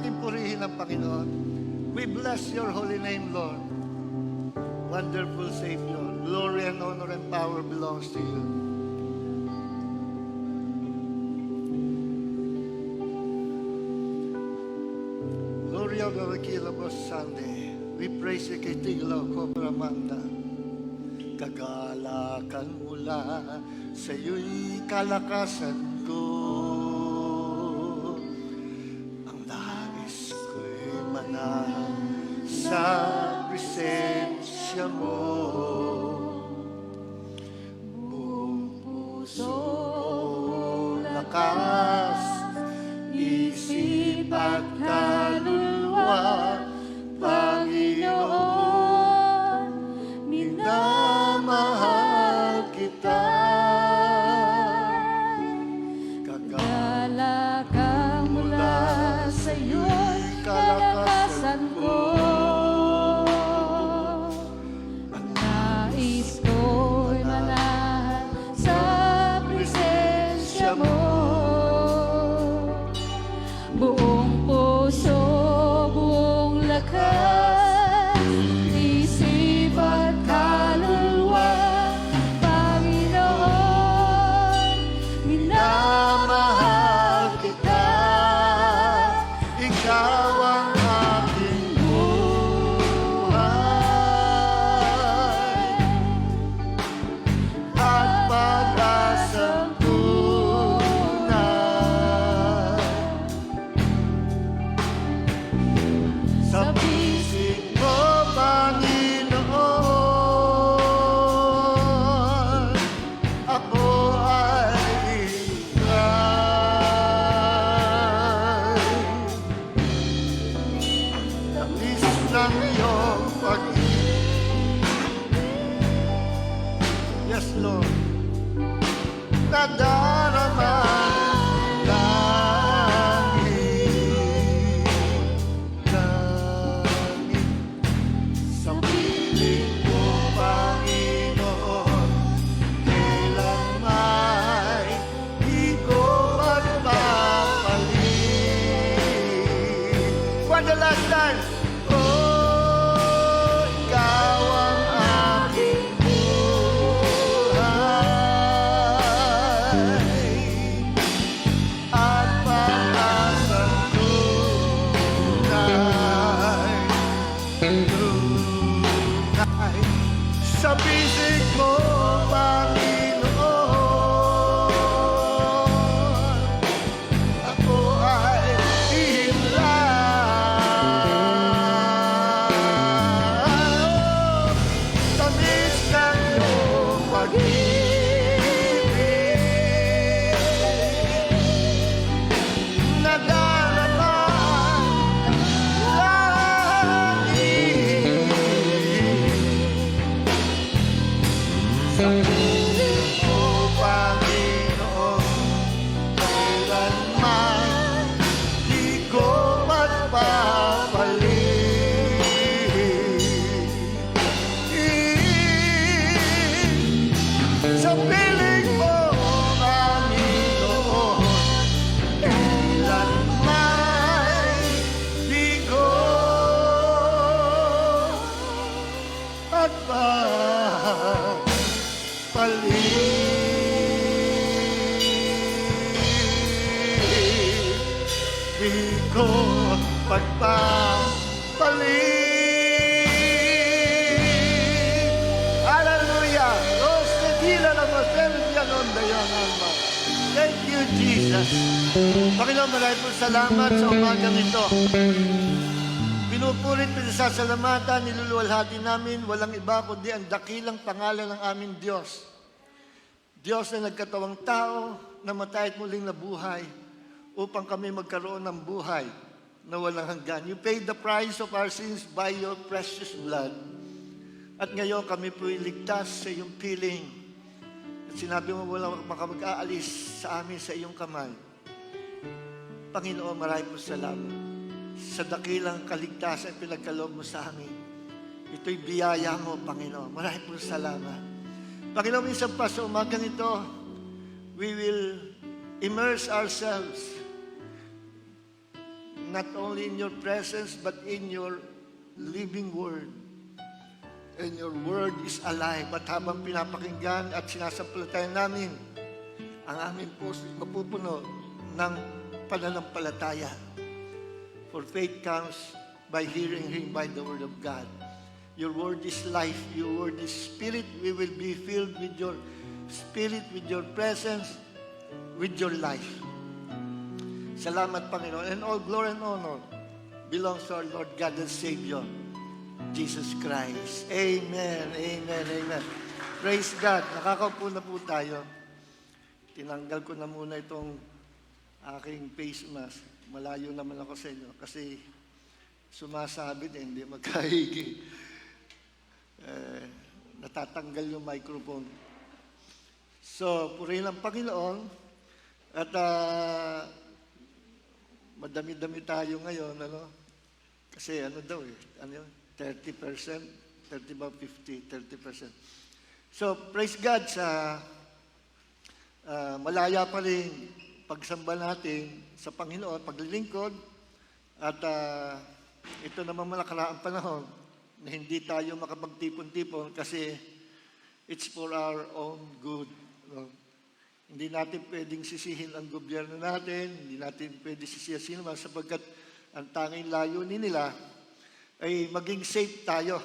natin purihin ang Panginoon. We bless your holy name, Lord. Wonderful Savior. Glory and honor and power belongs to you. Gloria Garakilabos Sunday. We praise you kay Tiglaw Cobramanda. Kagalakan mula sa iyo'y kalakasan ko. Ang nais ko'y manahan sa presensya mo. Buong puso, lakas, isip at kaluluwa, Panginoon, minamahal kita. Kagalakan mula sa iyo'y kalakasan ko. Ang nais ko'y manahan sa presensya mo. Buong puso, buong lakas, isip at kaluluwa, Panginoon, minamahal kita. Ikaw ang aking buhay at pag-asang tunay. Sa bisig mo, Panginoon, ako ay ingay. Tamis ng iyong pag-ibig. Yes, Lord. Nadarama langit, langit. Sa piling mo, Panginoon, kailanman di ko magpapalit. For the last time. Oh, ikaw ang aking buhay at pag-asang tunay. Tunay. Sa bisig mo, Panginoon, ako ay ihimlay. Tamis ng iyong pag-ibig, nadarama langit. Sa piling mo, Panginoon, kailanman di ko magpapalit. Sa piling mo, Panginoon, kailanman di ko magpapalit. Di ko magpapalit. Hallelujah. Los que tiran a los enviaron de alma. Thank you, Jesus. Panginoon, maraming po salamat sa umagang ito. Pinupurit, pinasasalamatan, niluluwalhati namin, walang iba kundi ang dakilang pangalan ng aming Diyos. Diyos na nagkatawang tao, namatay at muling nabuhay upang kami magkaroon ng buhay na walang hanggan. You paid the price of our sins by your precious blood. At ngayon kami po'y ligtas sa iyong piling. At sinabi mo wala makamag-aalis sa amin sa iyong kamay. Panginoon, maraming po salamat sa dakilang kaligtasan pinagkaloob mo sa amin. Ito'y biyaya mo, Panginoon. Maraming po salamat. Panginoon, minsan pa sa umagang ito, we will immerse ourselves not only in your presence, but in your living word. And your word is alive. At habang pinapakinggan at sinasampalatayan namin, ang aming puso mapupuno ng pananampalataya. For faith comes by hearing Him by the word of God. Your word is life. Your word is spirit. We will be filled with your spirit, with your presence, with your life. Salamat, Panginoon. And all glory and honor belongs to our Lord God and Savior, Jesus Christ. Amen, amen, amen. Praise God. Nakakaupo na po tayo. Tinanggal ko na muna itong aking face mask. Malayo naman ako sa inyo kasi sumasabit hindi magkahigi. Natatanggal yung microphone. So, purihin ang Panginoon at madami-dami tayo ngayon, ano? Kasi ano daw ano yun? 30%, 30 ba 50, 30%. So, praise God sa malaya pa rin pagsamba natin sa Panginoon, paglilingkod, at ito naman nakaraang panahon na hindi tayo makapagtipon-tipon kasi it's for our own good. No? Hindi natin pwedeng sisihin ang gobyerno natin, hindi natin pwedeng sisihin sino man sapagkat ang tanging layunin nila ay maging safe tayo.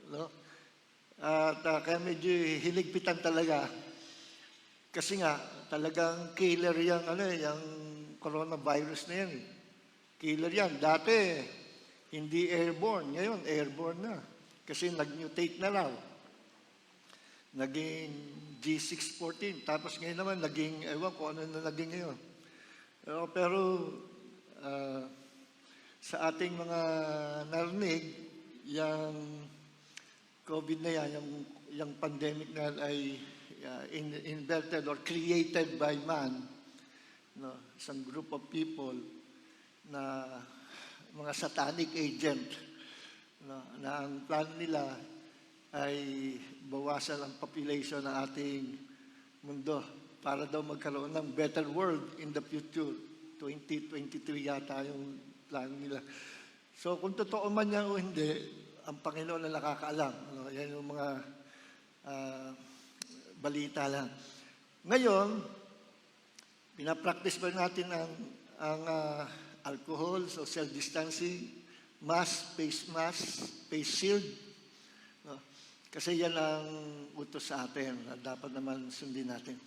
No? At kaya medyo hiligpitan talaga. Kasi nga, talagang killer yung coronavirus na yan. Killer yan. Dati, hindi airborne. Ngayon, airborne na. Kasi nag-mutate na raw. Naging G614. Tapos ngayon naman, naging, ewan ko ano na naging ngayon. Pero sa ating mga narinig, yung COVID na yan, yung pandemic na yan ay invented or created by man, no, isang group of people na mga satanic agent, no, na ang plan nila ay bawasan ang population ng ating mundo para daw magkaroon ng better world in the future. 2023 yata yung plan nila. So kung totoo man yan o hindi, ang Panginoon na nakakaalam. Ano, yan yung mga balita lang. Ngayon, pinapractice ba natin ang alcohol, social distancing, mask, face shield. No? Kasi yan ang utos sa atin. Dapat naman sundin natin.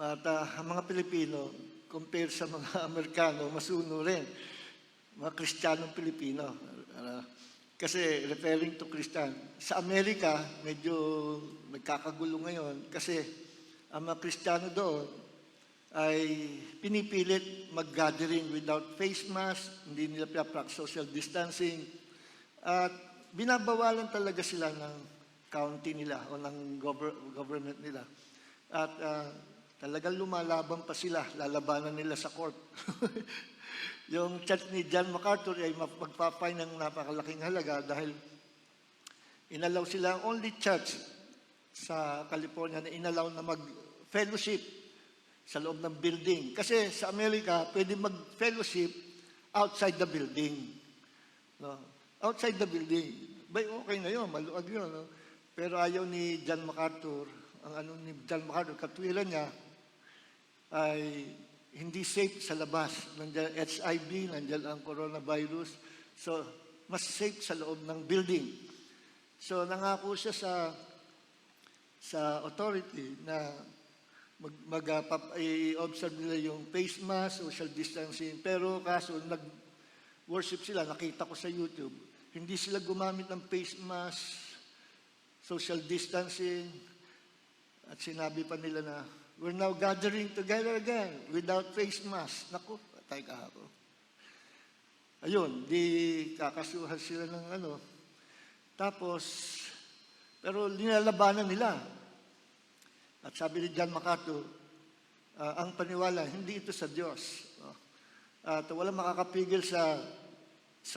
At ang mga Pilipino, compare sa mga Amerikano, masuno rin. Mga Kristiyanong Pilipino. Kasi referring to Christian, sa Amerika, medyo nagkakagulo ngayon kasi ang mga Kristiyano doon ay pinipilit mag-gathering without face mask, hindi nila pinapractice social distancing, at binabawalan talaga sila ng county nila o ng government nila. At talagang lumalaban pa sila, lalabanan nila sa court. Yung church ni John MacArthur ay magpapay ng napakalaking halaga dahil inalaw sila ang only church sa California na inalaw na mag-fellowship sa loob ng building. Kasi sa Amerika, pwede mag-fellowship outside the building. No? Outside the building. Bay, okay na yun, maluag yun. No? Pero ayaw ni John MacArthur, ni John MacArthur, katwiran niya, ay hindi safe sa labas. Nandiyan HIV, nandiyan ang coronavirus. So, mas safe sa loob ng building. So, nangako siya sa authority na i-observe nila yung face mask, social distancing. Pero kaso, nag-worship sila, nakita ko sa YouTube, hindi sila gumamit ng face mask, social distancing, at sinabi pa nila na, we're now gathering together again without face mask. Naku, patay ka ako. Ayun, di kakasuhan sila ng ano. Tapos, pero linalabanan nila. At sabi ni John MacArthur, ang paniwala, hindi ito sa Diyos. At walang makakapigil sa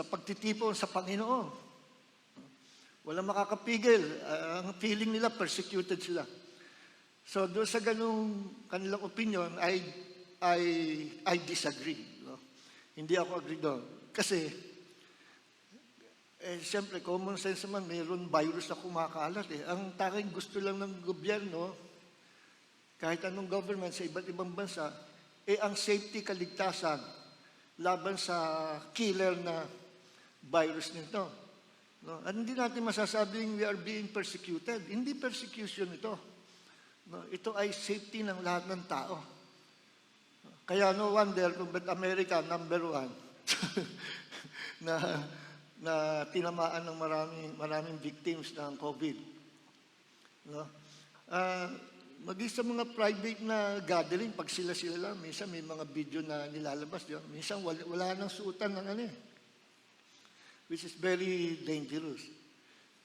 pagtitipon sa Panginoon. Walang makakapigil. Ang feeling nila, persecuted sila. So doon sa ganung kanilang opinion, I disagree. No? Hindi ako agree doon. Kasi, siyempre, common sense naman, mayroon virus na kumakalat eh. Ang tanging gusto lang ng gobyerno, kahit anong government sa iba't ibang bansa, ang safety, kaligtasan, laban sa killer na virus nito. No? At hindi natin masasabing we are being persecuted. Hindi persecution ito. No? Ito ay safety ng lahat ng tao. Kaya no wonder kung ba't America number 1 na tinamaan ng maraming victims ng COVID. No? Maging sa mga private na gathering, pag sila-sila lang, minsan may mga video na nilalabas. Diba? Minsan wala nang suotan ng which is very dangerous.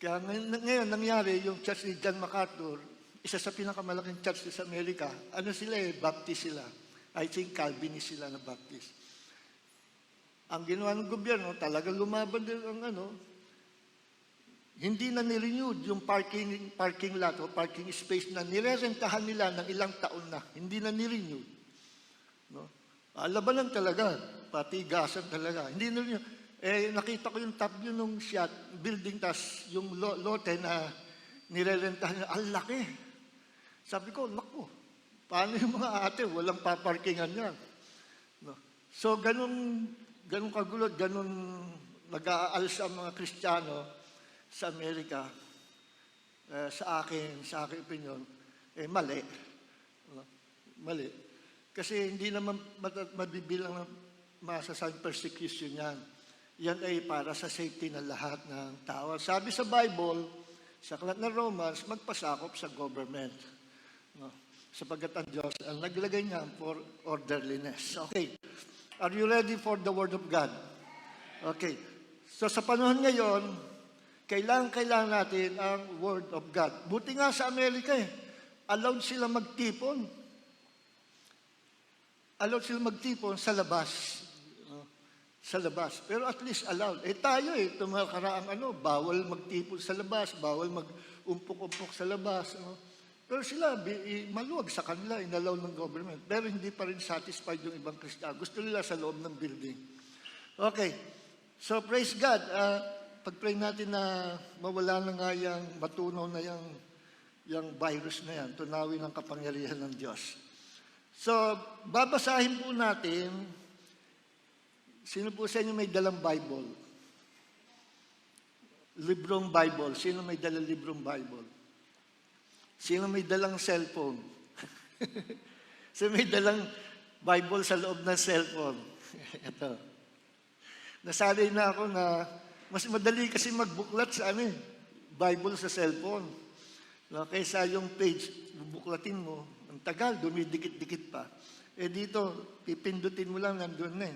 Kaya ngayon nangyari, yung church ni John MacArthur, isa sa pinakamalaking church sa Amerika, sila Baptist sila. I think Calvinist sila na Baptist. Ang ginawa ng gobyerno, talagang lumaban din ang hindi na nirenewed yung parking lot o parking space na nirerentahan nila ng ilang taon na. Hindi na nirenewed. No? Labanan talaga, patigasan talaga. Hindi na nirenewed. Nakita ko yung top view nung building, tas yung lote na nirerentahan nila, ang laki. Sabi ko, naku, paano yung mga ate, walang paparkingan yan. No? So, ganun kagulot, ganun nag-aalsa ang mga Kristiyano sa Amerika, sa aking opinion, mali. No? Mali. Kasi hindi naman mabibilang na masasabing persecution yan. Yan ay para sa safety ng lahat ng tao. Sabi sa Bible, sa aklat ng Romans, magpasakop sa government. No? Sapagkat ang Diyos, ang naglagay niya for orderliness. Okay. Are you ready for the Word of God? Okay. So sa panahon ngayon, kailangan natin ang Word of God. Buti nga sa Amerika allowed sila magtipon. Allowed sila magtipon sa labas. Sa labas. Pero at least allowed. Tayo itong mga karaang bawal magtipon sa labas, bawal mag-umpok-umpok sa labas. Pero sila, maluwag sa kanila, inalaw ng government. Pero hindi pa rin satisfied yung ibang Kristiyano. Gusto nila sa loob ng building. Okay. So, praise God. Pag-pray natin na mawala na nga yung matunaw na yung virus na yan, tunawin ang kapangyarihan ng Diyos. So, babasahin po natin, sino po sa inyo may dalang Bible? Librong Bible. Sino may dalang librong Bible? Sino may dalang cellphone? Sino may dalang Bible sa loob ng cellphone? Ito. Nasanay na ako na mas madali kasi magbuklat sa Bible sa cellphone. No, kaysa yung page, bubuklatin mo, ang tagal, dumidikit-dikit pa. Dito, pipindutin mo lang, nandun na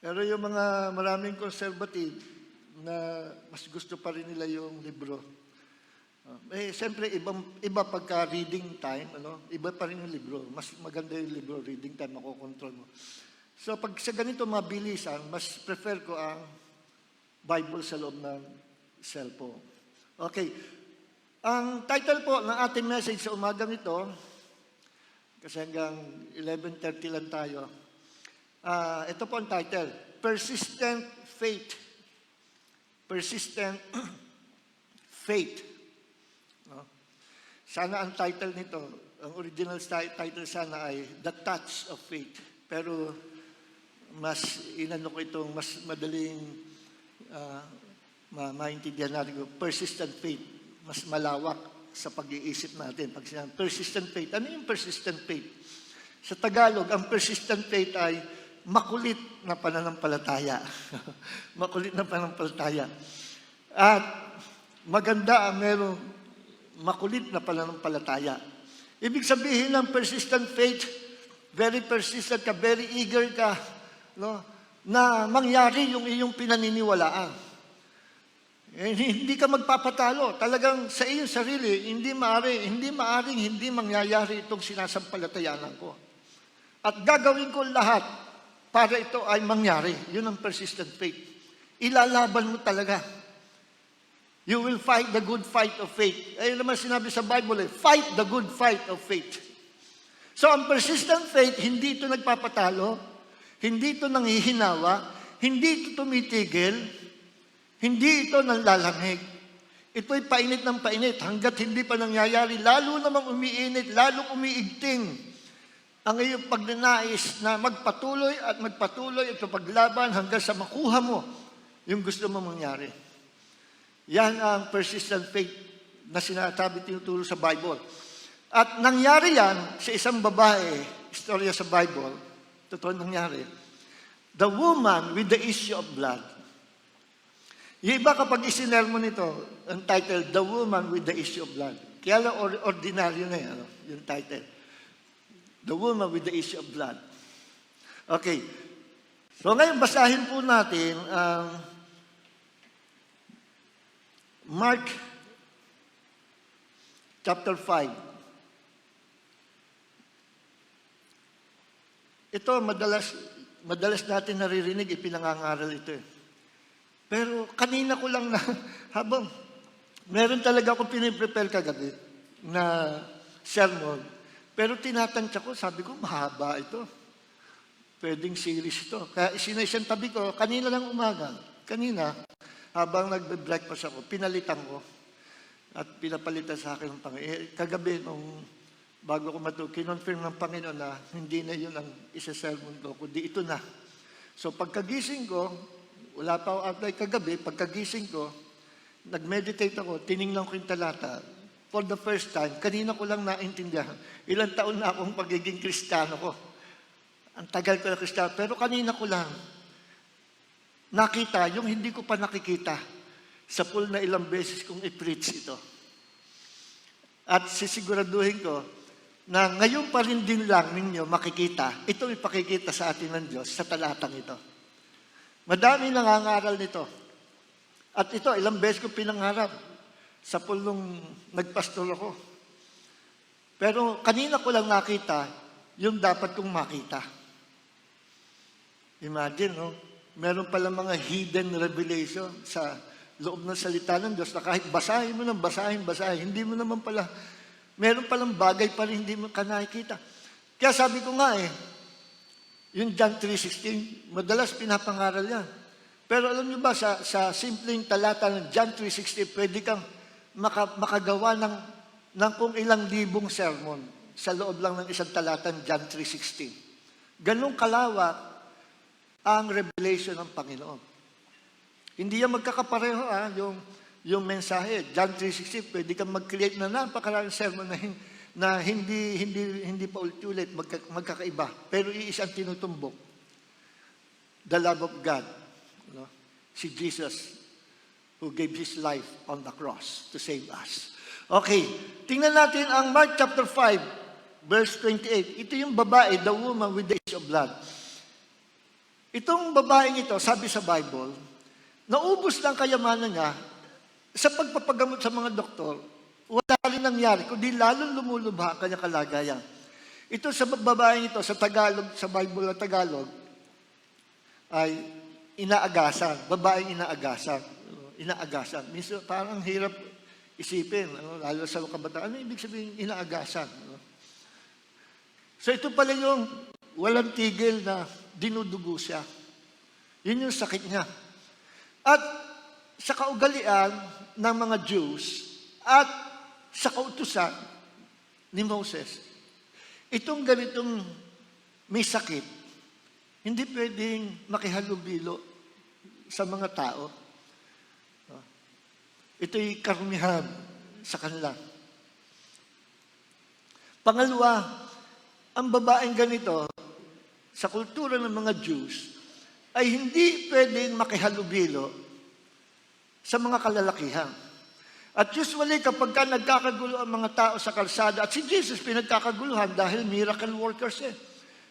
Pero yung mga maraming conservative na mas gusto pa rin nila yung libro. Siyempre, iba pagka reading time, iba pa rin yung libro. Mas maganda yung libro, reading time, makokontrol mo. So, pag sa ganito mabilisan, mas prefer ko ang Bible sa loob ng cellphone. Okay. Ang title po ng ating message sa umagang ito, kasi hanggang 11:30 lang tayo, ito po ang title, Persistent Faith. Persistent Faith. Sana ang title nito, ang original title sana ay The Touch of Faith. Pero mas ko itong mas madaling maintindihan natin ko, persistent faith. Mas malawak sa pag-iisip natin. Pag sinabi, persistent faith. Ano yung persistent faith? Sa Tagalog, ang persistent faith ay makulit na pananampalataya. Makulit na pananampalataya. At maganda ang merong makulit na pananampalataya. Ibig sabihin ng persistent faith, very persistent ka, very eager ka, na mangyari yung iyong pinaniniwalaan. Hindi ka magpapatalo. Talagang sa iyong sarili, hindi maaring hindi mangyayari itong sinasampalatayanan ko. At gagawin ko lahat para ito ay mangyari. Yun ang persistent faith. Ilalaban mo talaga. You will fight the good fight of faith. Ayun naman sinabi sa Bible, fight the good fight of faith. So ang persistent faith, hindi ito nagpapatalo, hindi ito nanghihinawa, hindi ito tumitigil, hindi ito nanlalamig. Ito'y painit ng painit hanggat hindi pa nangyayari, lalo namang umiinit, lalo umiigting ang iyong pagnanais na magpatuloy at ito paglaban hanggang sa makuha mo yung gusto mo mangyari. Yan ang persistent faith na sinasabi tinuturo sa Bible. At nangyari yan sa isang babae, istorya sa Bible, totoo nangyari. The woman with the issue of blood. Yung iba kapag isinermon nito, ang title, The Woman with the Issue of Blood. Kaya lang ordinaryo na yan, yung title. The Woman with the Issue of Blood. Okay. So ngayon, basahin po natin ang Mark chapter 5. Ito, madalas natin naririnig, ipinangangaral ito eh. Pero kanina ko lang na, habang meron talaga akong piniprepare kagabi na sermon, pero tinatansya ko, sabi ko, mahaba ito. Pwedeng series ito. Kaya isinaysan tabi ko, kanina lang umaga, habang nagbe-breakfast ako, pinalitan ko. At pinapalitan sa akin ng Panginoon. Kagabi, bago ko kinonfirm ng Panginoon na hindi na yun ang isa-sermon ko, kundi ito na. So pagkagising ko, wala pa ako apply kagabi, pagkagising ko, nag-meditate ako, tiningnan ko yung talata. For the first time, kanina ko lang naintindihan. Ilang taon na akong pagiging Kristiyano ko. Ang tagal ko na Kristiyano. Pero kanina ko lang nakita yung hindi ko pa nakikita sa full na ilang beses kong i-preach ito. At sisiguraduhin ko na ngayon pa rin din lang ninyo makikita, ito ipakikita sa atin ng Diyos sa talatang ito. Madami nangangaral nito. At ito, ilang beses ko pinangarap sa pulong nagpastor ako. Pero kanina ko lang nakita yung dapat kong makita. Imagine, no? Meron pala mga hidden revelation sa loob ng salita ng Diyos na kahit basahin mo ng basahin, hindi mo naman pala, meron palang bagay pa rin hindi mo ka nakikita. Kaya sabi ko nga yung John 3:16, madalas pinapangaral yan. Pero alam niyo ba, sa simpleng talata ng John 3:16, pwede kang makagawa ng kung ilang libong sermon sa loob lang ng isang talata ng John 3:16. Ganong kalawak ang revelation ng Panginoon. Hindi yan magkakapareho, yung mensahe. John 3:16, pwede kang mag-create na napakaraming sermon na hindi pa ulit-ulit, magkakaiba. Pero iisang tinutumbok. The love of God. No? Si Jesus, who gave His life on the cross to save us. Okay, tingnan natin ang Mark chapter 5, verse 28. Ito yung babae, the woman with the issue of blood. Itong babaeng ito, sabi sa Bible, naubos lang kayamanan niya sa pagpapagamot sa mga doktor. Wala rin nangyari, kundi lalong lumulubha ang kanyang kalagayan. Ito sa babaeng ito, sa Tagalog, sa Bible na Tagalog, ay inaagasan. Babaeng inaagasan. Inaagasan. Minsan parang hirap isipin, lalo sa kabataan. Ano ibig sabihin inaagasan? So ito pala yung walang tigil na dinudugo siya. Yun yung sakit niya. At sa kaugalian ng mga Jews at sa kautusan ni Moses, itong ganitong may sakit, hindi pwedeng makihalubilo sa mga tao. Ito'y karumihan sa kanila. Pangalawa, ang babaeng ganito, sa kultura ng mga Jews, ay hindi pwedeng makihalubilo sa mga kalalakihan. At usually, kapag nagkakagulo ang mga tao sa kalsada, at si Jesus pinagkakaguluhan dahil miracle workers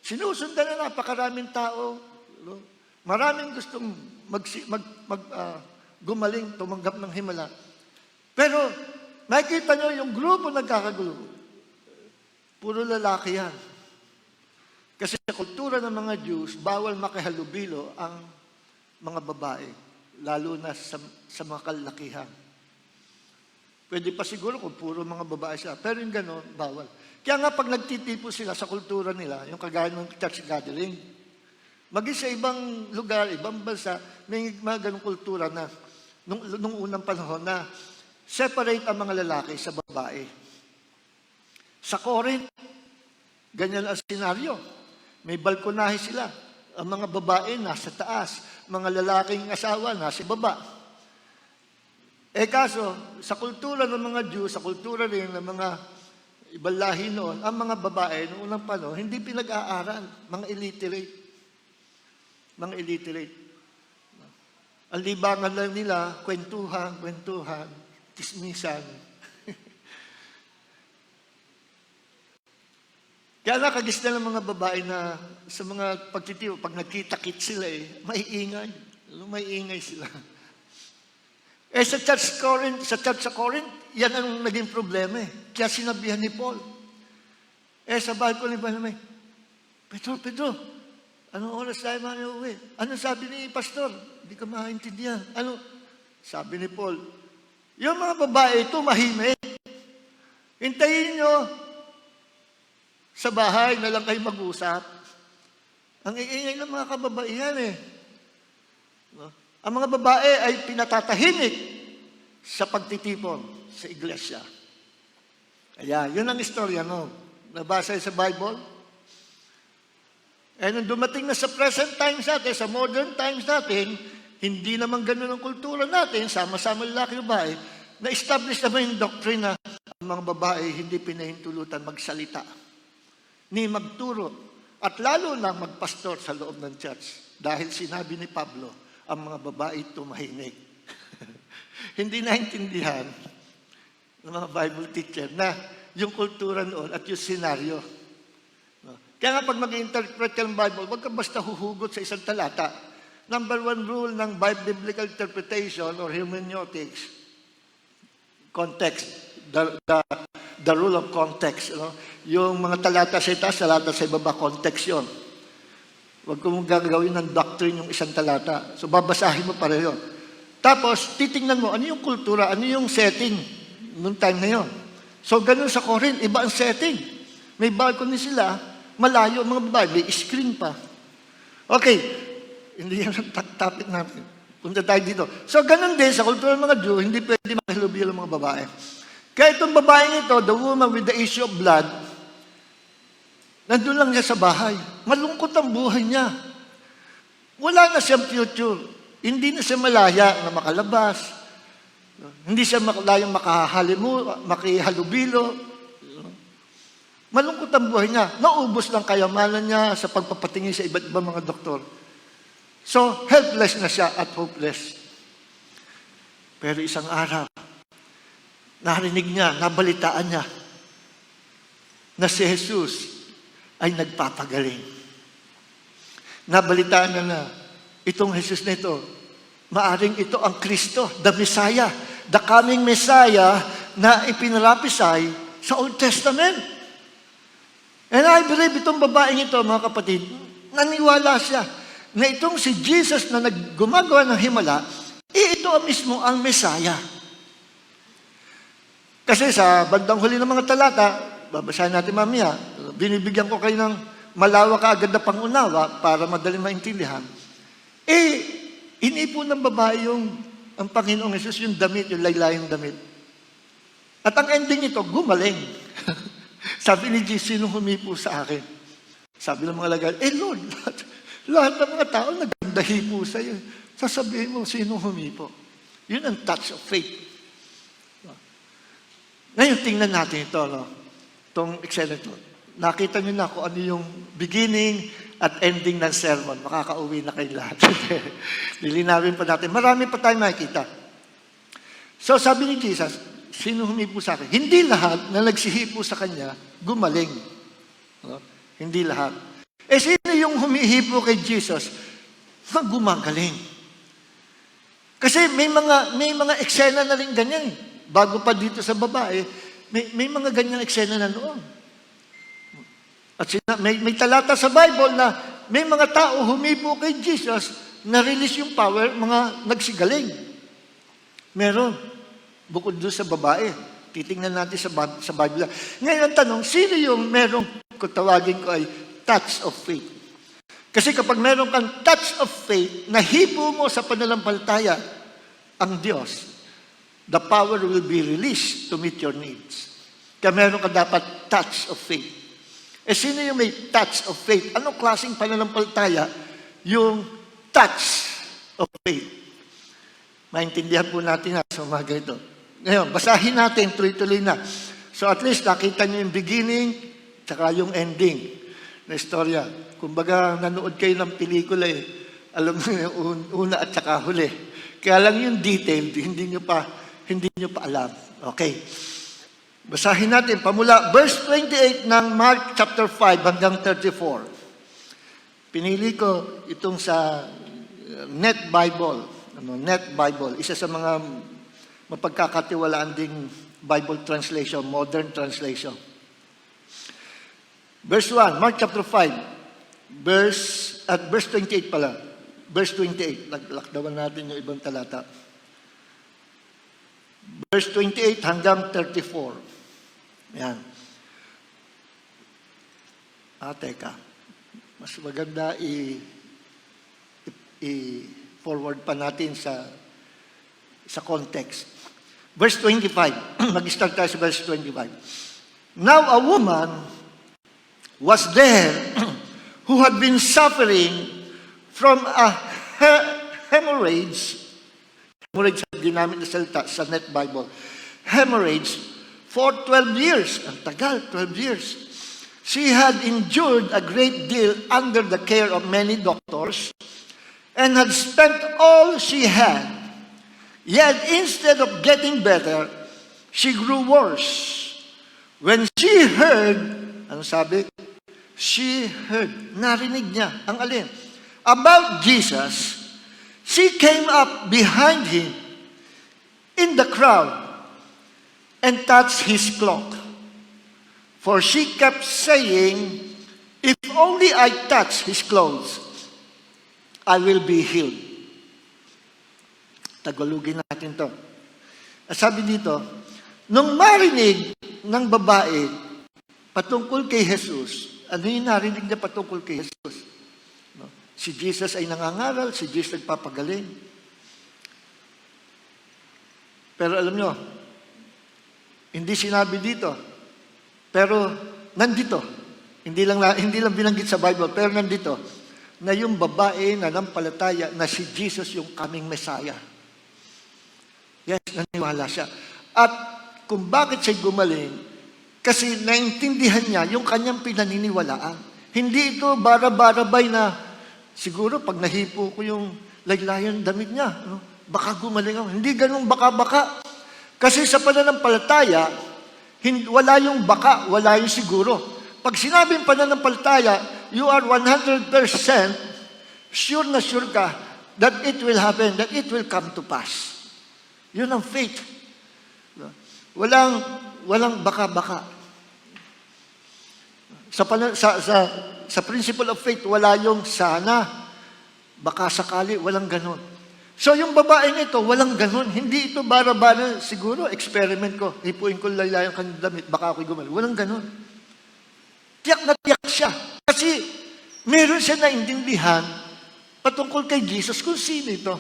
sinusundan na napakaraming tao. Maraming gustong gumaling, tumanggap ng himala. Pero, makikita nyo yung grupo nagkakagulo. Puro lalaki yan. Kasi sa kultura ng mga Jews, bawal makihalubilo ang mga babae, lalo na sa mga kalakihan. Pwede pa siguro kung puro mga babae siya, pero yung gano'n, bawal. Kaya nga pag nagtitipo sila sa kultura nila, yung kagaya ng church gathering, Maging sa ibang lugar, ibang bansa, may mga ganong kultura na nung unang panahon na separate ang mga lalaki sa babae. Sa Corinth, ganyan ang senaryo. May balkonahe sila. Ang mga babae nasa taas, mga lalaking asawa nasa baba. Kaso, sa kultura ng mga Jew, sa kultura rin ng mga ibang lahi noon, ang mga babae noong unang panahon, hindi pinag-aaral, mga illiterate. Mga illiterate. Ang libangan lang nila, kwentuhan, tismisan. Kaya nakagis na ng mga babae na sa mga pagtitiyo, pag nagkita-kit sila maiingay sila. Sa church sa Corinth, yan ang naging problema Kaya sinabihan ni Paul. Sa bahay ko ni Paul, Pedro, anong oras tayo uuwi? Ano sabi ni pastor? Hindi ka maintindihan. Ano? Sabi ni Paul, yung mga babae tumahimik. Hintayin nyo sa bahay na lang kayo mag-usap. Ang iingay ng mga kababaihan Ang mga babae ay pinatatahimik sa pagtitipon sa iglesia. Kaya, yun ang istorya, nabasa sa Bible. Nung dumating na sa present times natin, sa modern times natin, hindi naman ganun ang kultura natin, sama-sama lalaki babae, na-establish naman yung doctrine na ang mga babae hindi pinahintulutan magsalita, ni magturo, at lalo na magpastor sa loob ng church. Dahil sinabi ni Pablo, ang mga babae tumahimik. Hindi naintindihan ng mga Bible teacher na yung kultura noon at yung senaryo. Kaya nga pag mag-interpret ka ng Bible, huwag ka basta huhugot sa isang talata. Number 1 rule ng biblical interpretation or hermeneutics, context, the rule of context. Yung mga talata sa itaas, talata sa ibaba, context yun. Huwag kong gagawin ng doctrine yung isang talata. So, babasahin mo pareho. Tapos, titingnan mo, ano yung kultura, ano yung setting noong time na yun. So, ganun sa Corinth, iba ang setting. May balcony sila, malayo, mga babae, may screen pa. Okay, hindi yan ang topic natin. Punta tayo dito. So, ganun din, sa kultura ng mga Jew, hindi pwede makilubilo ng mga babae. Kaya itong babaeng ito, the woman with the issue of blood, nandun lang niya sa bahay. Malungkot ang buhay niya. Wala na siyang future. Hindi na siya malaya na makalabas. Hindi siya malayang makihalubilo. Malungkot ang buhay niya. Naubos lang kayamanan niya sa pagpapatingin sa iba't ibang mga doktor. So, helpless na siya at hopeless. Pero isang araw, narinig niya, nabalitaan niya, na si Jesus ay nagpapagaling. Nabalitaan na itong Jesus na ito, maaring ito ang Kristo, the Messiah, the coming Messiah na ipinarapisay sa Old Testament. And I believe itong babaeng ito, mga kapatid, naniwala siya na itong si Jesus na gumagawa ng himala, ito mismo ang Messiah. Kasi sa bandang huli ng mga talata, babasahin natin mamaya, binibigyan ko kayo ng malawak agad na pangunawa para madaling maintindihan. Inipo ng babae ang Panginoong Jesus, yung damit, yung laylayang damit. At ang ending nito, gumaling. Sabi ni Jesus, sino humipo sa akin? Sabi ng mga lagay, Lord, lahat ng mga tao nagandahi po sa'yo. Sasabihin mo, sino humipo? Yun ang touch of faith. Ngayon, tingnan natin ito, itong eksena ito. Nakita niyo na kung ano yung beginning at ending ng sermon. Makakauwi na kayo lahat. Lilinawin pa natin. Marami pa tayong makikita. So, sabi ni Jesus, sino humipo sa akin? Hindi lahat na nagsihipo sa kanya, gumaling. Hindi lahat. Sino yung humihipo kay Jesus? Gumagaling. Kasi may mga eksena na rin ganyan. Bago pa dito sa babae, may mga ganyang eksena na noon. At may talata sa Bible na may mga tao humipo kay Jesus, na-release yung power, mga nagsigaling. Meron. Bukod doon sa babae. Titingnan natin sa Bible. Ngayon ang tanong, sino yung merong, kung tawagin ko ay touch of faith? Kasi kapag meron kang touch of faith, nahipo mo sa pananampalataya ang Diyos, the power will be released to meet your needs. Kaya meron ka dapat touch of faith. Sino yung may touch of faith? Anong klaseng pananampalataya? Yung touch of faith. Maintindihan po natin sa umaga ito. Ngayon, basahin natin, tuloy-tuloy na. So at least nakita niyo yung beginning, tsaka yung ending na istorya. Kumbaga, nanood kayo ng pelikula alam mo yung una at tsaka huli. Kaya lang yung detail, hindi nyo pa alam. Okay. Basahin natin, pamula verse 28 ng Mark chapter 5 hanggang 34. Pinili ko itong sa Net Bible. Net Bible. Isa sa mga mapagkakatiwalaan ding Bible translation, modern translation. Verse 1, Mark chapter 5, verse 28 pala. Verse 28, naglakdawan natin yung ibang talata. Verse 28 hanggang 34. Yan. Teka. Mas maganda i-forward pa natin sa context. Verse 25. Mag-start tayo sa verse 25. Now a woman was there who had been suffering from a hemorrhage. Hemorrhage ang ginamit na salita sa Net Bible. Hemorrhage for 12 years. Ang tagal, 12 years. She had endured a great deal under the care of many doctors and had spent all she had. Yet instead of getting better, she grew worse. When she heard, ano sabi? She heard, narinig niya, ang alin? About Jesus, she came up behind him in the crowd and touched his cloak. For she kept saying, if only I touch his clothes, I will be healed. Tagalogin natin to. Sabi dito, nung marinig ng babae patungkol kay Jesus, ano yung narinig niya patungkol kay Jesus? No? Si Jesus ay nangangaral, si Jesus nagpapagaling. Pero alam nyo, hindi sinabi dito, pero nandito. Hindi lang binanggit sa Bible, pero nandito, na yung babae na nampalataya na si Jesus yung kaming Messiah. Yes, naniwala siya. At kung bakit siya gumaling, kasi naintindihan niya yung kanyang pinaniniwalaan. Hindi ito bara-barabay na, siguro pag nahipo ko yung laylayan damit niya, no? Baka gumaling ako. Hindi ganun baka-baka. Kasi sa pananampalataya, wala yung baka, wala yung siguro. Pag sinabing pananampalataya, you are 100% sure na sure ka that it will happen, that it will come to pass. Yun ang faith. Walang baka-baka. Sa principle of faith, wala yung sana, baka sakali, walang ganon. So yung babaeng ito, walang ganon. Hindi ito bara-bara, siguro, experiment ko. Hipuin ko laylayan kanyang damit, baka ako'y gumaling. Walang ganon. Tiyak na tiyak siya. Kasi meron siya naintindihan patungkol kay Jesus kung sino ito.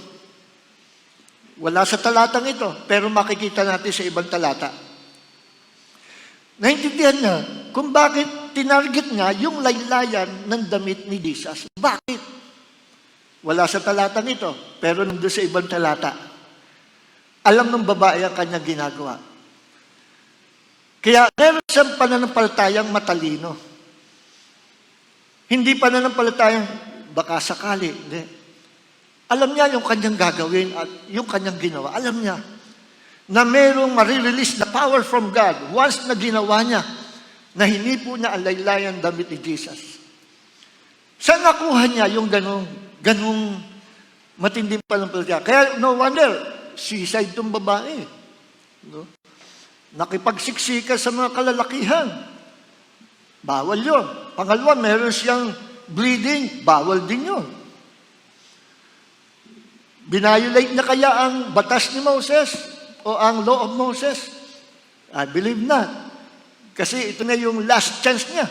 Wala sa talatang ito, pero makikita natin sa ibang talata. Naintindihan niya kung bakit tinarget niya yung laylayan ng damit ni Jesus. Bakit? Wala sa talatang ito, pero nandun sa ibang talata. Alam ng babae ang kanyang ginagawa. Kaya meron siyang pananampalatayang matalino. Hindi pananampalatayang baka sakali. Hindi. Alam niya yung kanyang gagawin at yung kanyang ginawa. Alam niya na merong marirelease na power from God once na ginawa niya na hinipo niya ang laylayan damit ni Jesus. Saan nakuha niya yung ganong matinding pananampalataya? Kaya no wonder, suicide itong babae. No? Nakipagsiksika sa mga kalalakihan. Bawal yun. Pangalawa, meron siyang bleeding. Bawal din yun. Binayolate na kaya ang batas ni Moses o ang law of Moses? I believe not. Kasi ito na yung last chance niya.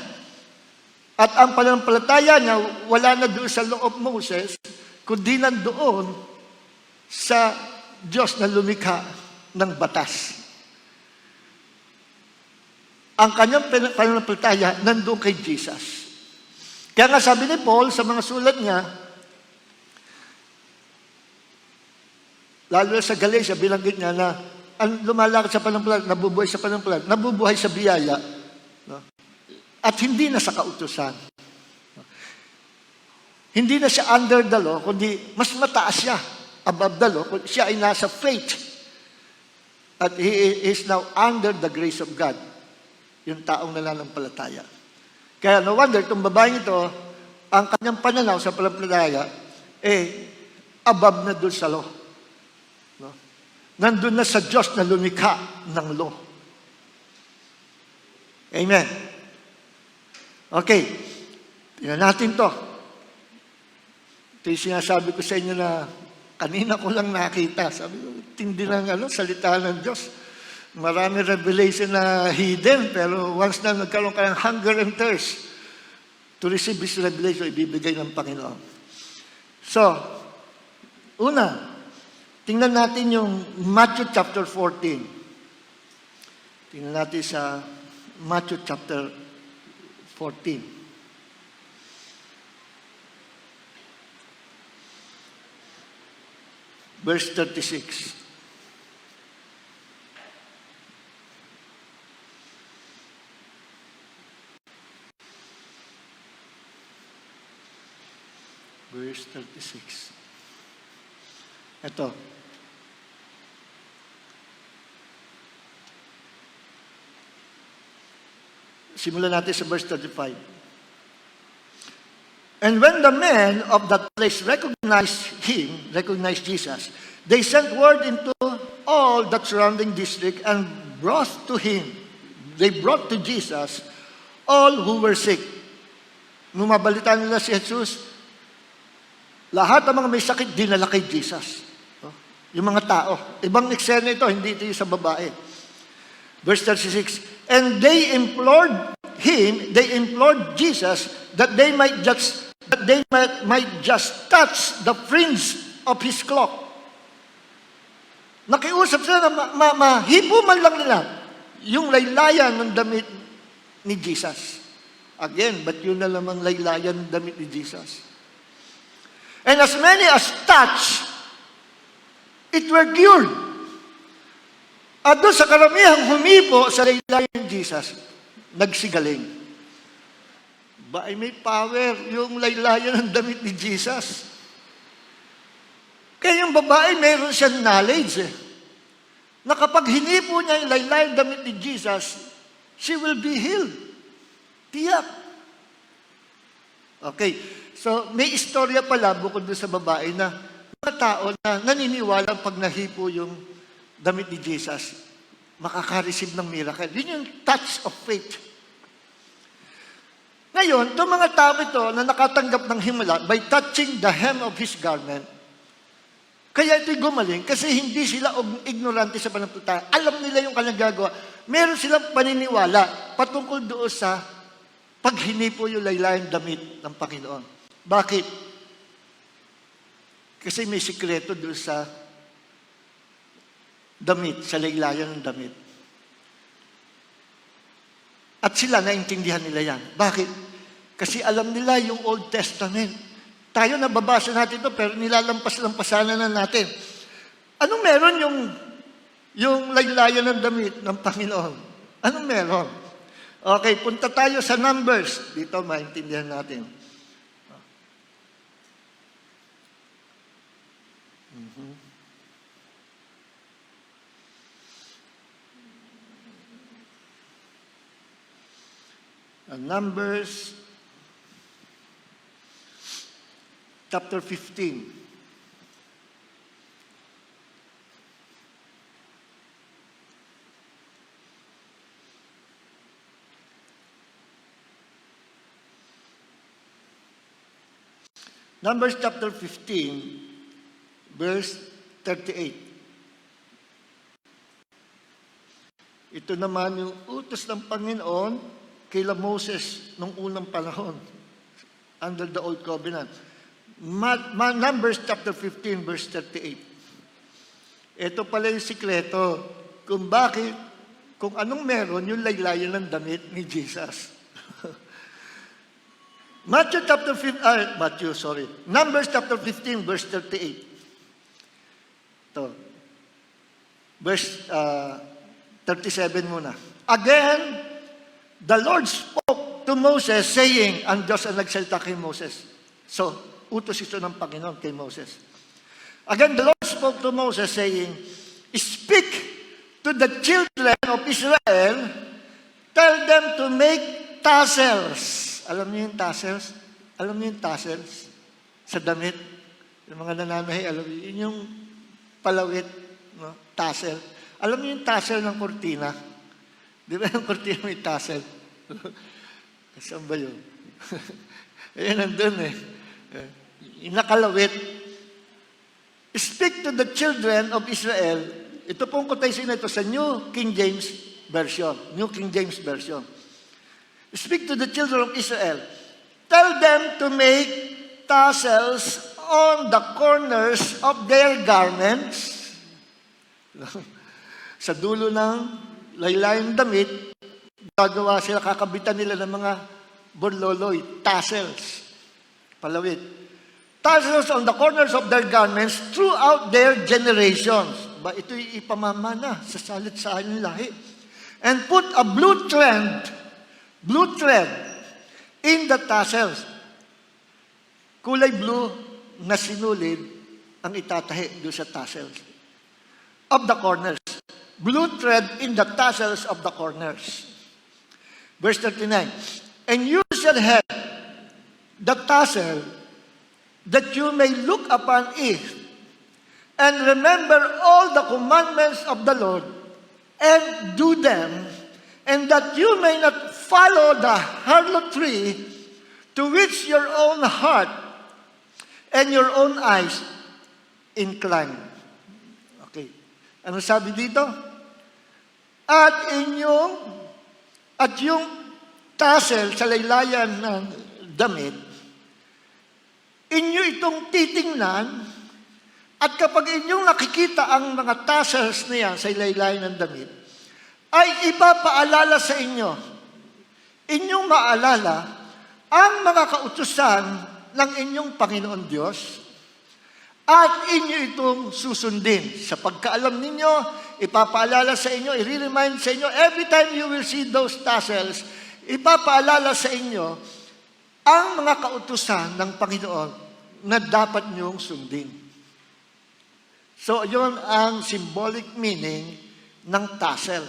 At ang pananampalataya niya, wala na doon sa law of Moses, kundi nandoon sa Diyos na lumikha ng batas. Ang kanyang pananampalataya nandoon kay Jesus. Kaya nga sabi ni Paul sa mga sulat niya, lalo sa Galatia, bilanggit niya na ang lumalakad sa pananampalataya, nabubuhay sa pananampalataya, nabubuhay sa biyaya, no? At hindi na sa kautusan. Hindi na siya under the law, kundi mas mataas siya, above the law, kundi siya ay nasa faith. At he is now under the grace of God, yung taong nananampalataya. Kaya no wonder, itong babaeng ito, ang kanyang pananaw sa pananampalataya, above na doon sa law. No? Nandun na sa Diyos na lumikha ng law. Amen. Okay, tingnan natin to. Ito yung sinasabi ko sa inyo na kanina ko lang nakita. Sabi ko, tindi ng salita ng Diyos. Marami revelation na hidden, pero once na nagkaroon ka ng hunger and thirst to receive this revelation, ibibigay ng Panginoon. So, una, tingnan natin yung Matthew chapter 14. Tingnan natin sa Matthew chapter 14. Verse 36. Verse 36. Ito. Simulan natin sa verse 35. And when the men of that place recognized Jesus, they sent word into all that surrounding district and brought to Jesus all who were sick. Nung mabalita nila si Jesus, lahat ng mga may sakit dinala kay Jesus. Yung mga tao. Ibang eksena ito, hindi ito yung sa babae. Verse 36, and they implored Jesus that they might just touch the fringe of his cloak. Nakiusap sila na mahipo man lang nila yung laylayan ng damit ni Jesus. Again, ba't yun na lamang laylayan ng damit ni Jesus? And as many as touched, it were cured. At doon sa karamihang humipo sa laylayan ni Jesus, nagsigaling. Ba ay may power yung laylayan ng damit ni Jesus. Kaya yung babae, mayroon siyang knowledge na kapag hinipo niya yung laylayan ng damit ni Jesus, she will be healed. Tiyak. Okay. So, may istorya pala bukod doon sa babae na mga tao na naniniwala pag nahipo yung damit ni Jesus, makaka-receive ng miracle. Yun yung touch of faith. Ngayon, itong mga tao ito na nakatanggap ng himala by touching the hem of his garment, kaya ito'y gumaling kasi hindi sila ignorante sa pananampalataya. Alam nila yung kanilang gagawa. Meron silang paniniwala patungkol doon sa paghinipo yung laylayan damit ng Panginoon. Bakit? Kasi may sikreto doon sa damit, sa laylayan ng damit. At sila, naintindihan nila yan. Bakit? Kasi alam nila yung Old Testament. Tayo nababasa natin ito, pero nilalampas-lampasanan na natin. Anong meron yung laylayan ng damit ng Panginoon? Anong meron? Okay, punta tayo sa Numbers. Dito, maintindihan natin. Numbers chapter 15. Numbers chapter 15, verse 38. Ito naman yung utos ng Panginoon kila Moses nung unang panahon under the Old Covenant. Numbers chapter 15, verse 38. Ito pala yung sikreto kung bakit, kung anong meron yung laylayan ng damit ni Jesus. Numbers chapter 15, verse 38. Ito. Verse 37 muna. Again, the Lord spoke to Moses saying, ang Diyos ang nagsalita kay Moses. So, utos ito ng Panginoon kay Moses. Again, the Lord spoke to Moses saying, speak to the children of Israel, tell them to make tassels. Alam niyo yung tassels? Alam niyo yung tassels? Sa damit. Yung mga nananahi, alam niyo, yun yung palawit, no? Tassel. Alam niyo yung tassel ng kortina? Di ba yung kortina may tassel? Saan ba yun? Ayan, nandun eh. Yung nakalawit. Speak to the children of Israel. Ito pong quotation na ito sa New King James Version. New King James Version. Speak to the children of Israel. Tell them to make tassels on the corners of their garments. Sa dulo ng laylayang damit, gagawa sila, kakabitan nila ng mga borloloy, tassels, palawit. Tassels on the corners of their garments throughout their generations. Ito'y ipamamana sa salit sa aling lahi. And put a blue thread in the tassels. Kulay blue na sinulid ang itatahi doon sa tassels of the corners. Blue thread in the tassels of the corners. Verse 39. And you shall have the tassel that you may look upon it and remember all the commandments of the Lord and do them, and that you may not follow the harlotry to which your own heart and your own eyes incline. Okay. Ano sabi dito? At yung tassel sa laylayan ng damit, inyo itong titingnan, at kapag inyong nakikita ang mga tassels na yan sa laylayan ng damit, ay ipapaalala sa inyo, inyong maalala ang mga kautusan ng inyong Panginoon Diyos, at inyo itong susundin. Sa pagkaalam ninyo, ipapaalala sa inyo, i-remind sa inyo, every time you will see those tassels, ipapaalala sa inyo ang mga kautusan ng Panginoon na dapat niyong sundin. So, yun ang symbolic meaning ng tassel.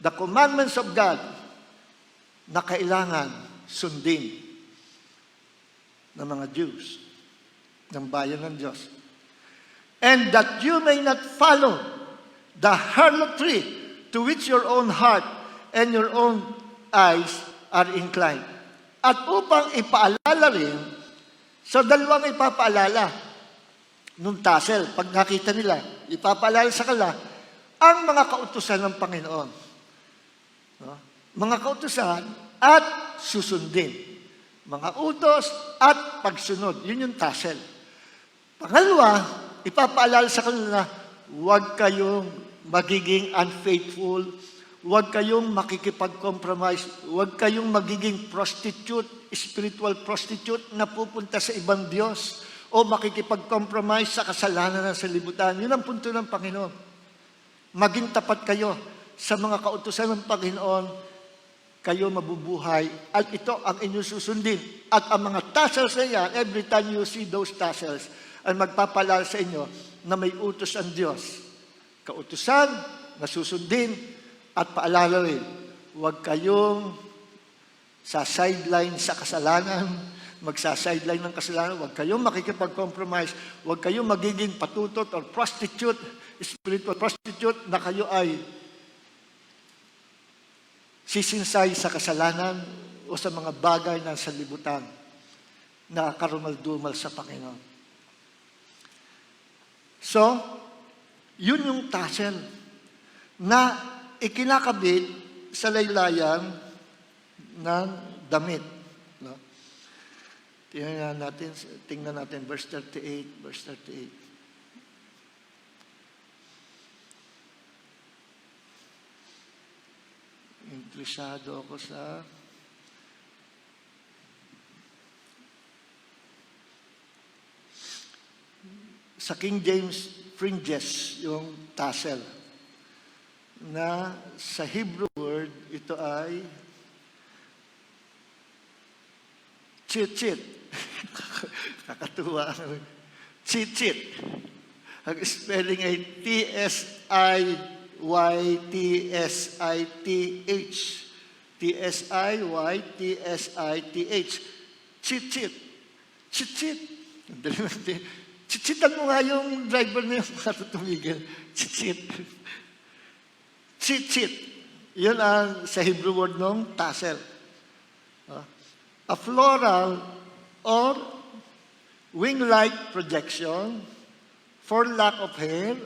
The commandments of God na kailangan sundin ng mga Jews, ng bayan ng Diyos. And that you may not follow the harlotry to which your own heart and your own eyes are inclined. At upang ipaalala rin, so dalawang ipapaalala nung tassel, pag nakita nila, ipapaalala sa kanila ang mga kautusan ng Panginoon. No? Mga kautusan at susundin. Mga utos at pagsunod. Yun yung tassel. Pangalawa, ipapaalala sa kanila, huwag kayong magiging unfaithful, huwag kayong makikipag-compromise, huwag kayong magiging prostitute, spiritual prostitute na pupunta sa ibang Diyos o makikipag-compromise sa kasalanan ng salibutan. Yun ang punto ng Panginoon. Maging tapat kayo sa mga kautusan ng Panginoon, kayo mabubuhay at ito ang inyong susundin. At ang mga tassels na yan, every time you see those tassels, ay magpapalala sa inyo na may utos ang Diyos. Kautusan na susundin at paalala rin, huwag kayong sa sideline sa kasalanan, magsa-sideline ng kasalanan, huwag kayong makikipag-compromise, huwag kayong magiging patutot or prostitute, spiritual prostitute na kayo ay sisinsay sa kasalanan o sa mga bagay ng sanlibutan na karumal-dumal sa Panginoon. So, yun yung tassel na ikinakabit sa laylayan ng damit. No? Tingnan natin verse 38, verse 38. Interesado ako sa King James fringes, yung tassel, na sa Hebrew word, ito ay tzitzit. Kakatuwa. Tzitzit. Ang spelling ay T-S-I-Y-T-S-I-T-H. T-S-I-Y-T-S-I-T-H. Tzitzit. Tzitzit. Tsitsitan mo nga yung driver na yung tumigil. Tsitsit. Tsitsit. Yun ang sa Hebrew word ng tassel. A floral or wing-like projection for lack of hair.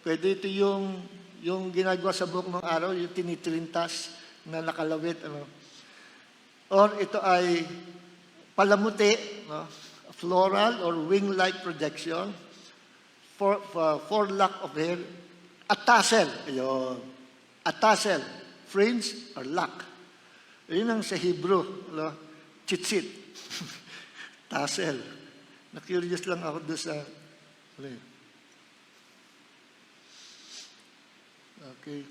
Pwede ito yung ginagawa sa buhok ng araw, yung tinitilintas na nakalawit. Or ito ay palamuti, floral or wing-like projection for lack of hair. A tassel. Ayun. A tassel. Fringe or lock. Yun ang sa Hebrew. Tzitzit. Tassel. Na-curious lang ako doon sa... Okay.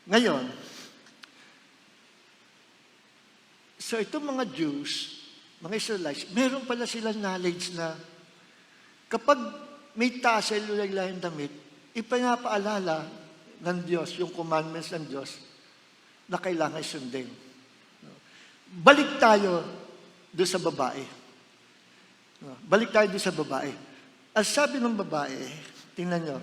Ngayon, so itong mga Jews, mga Israelites, meron pala silang knowledge na kapag may tassel o laglayang damit, ipinapaalala ng Diyos, yung commandments ng Diyos, na kailangan sundin. Balik tayo doon sa babae. Balik tayo doon sa babae. Ang sabi ng babae, tingnan nyo,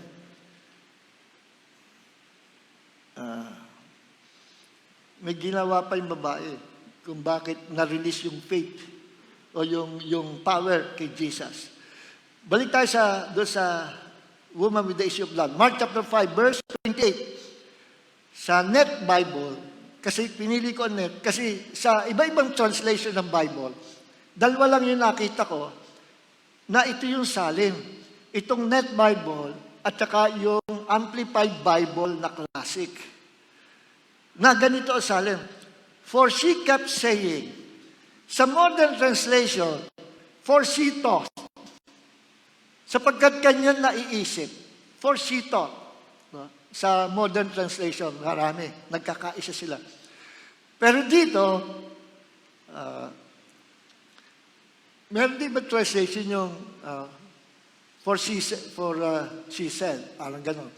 may ginawa pa yung babae kung bakit na-release yung faith o yung power kay Jesus. Balik tayo doon sa woman with the issue of blood. Mark chapter 5, verse 28. Sa Net Bible, kasi pinili ko ang Net, kasi sa iba-ibang translation ng Bible, dalawa lang yung nakita ko, na ito yung salin. Itong Net Bible at saka yung Amplified Bible na classic. Na ganito ang salin. For she kept saying, sa modern translation, for she thought, sapagkat kanya naiisip, for she thought. No? Sa modern translation, marami, nagkakaisa sila. Pero dito, meron din ba translation yung for she said, parang gano'n.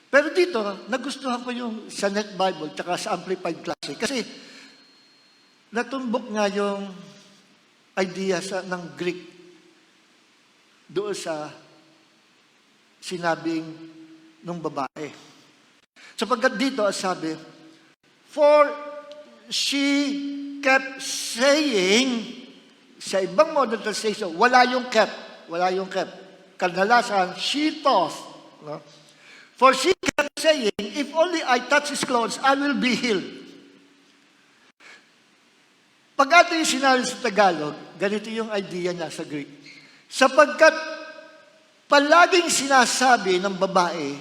Pero dito, nagustuhan ko yung sa Net Bible tsaka sa Amplified Classic. Kasi natumbok nga yung idea ng Greek doon sa sinabing ng babae. Sapagkat dito, sabi, for she kept saying, sa ibang modern translation, wala yung kept. Kadalasan, she thought, no? For she kept saying, if only I touch his clothes, I will be healed. Pag ato yung sinabi sa Tagalog, ganito yung idea niya sa Greek. Sapagkat palaging sinasabi ng babae,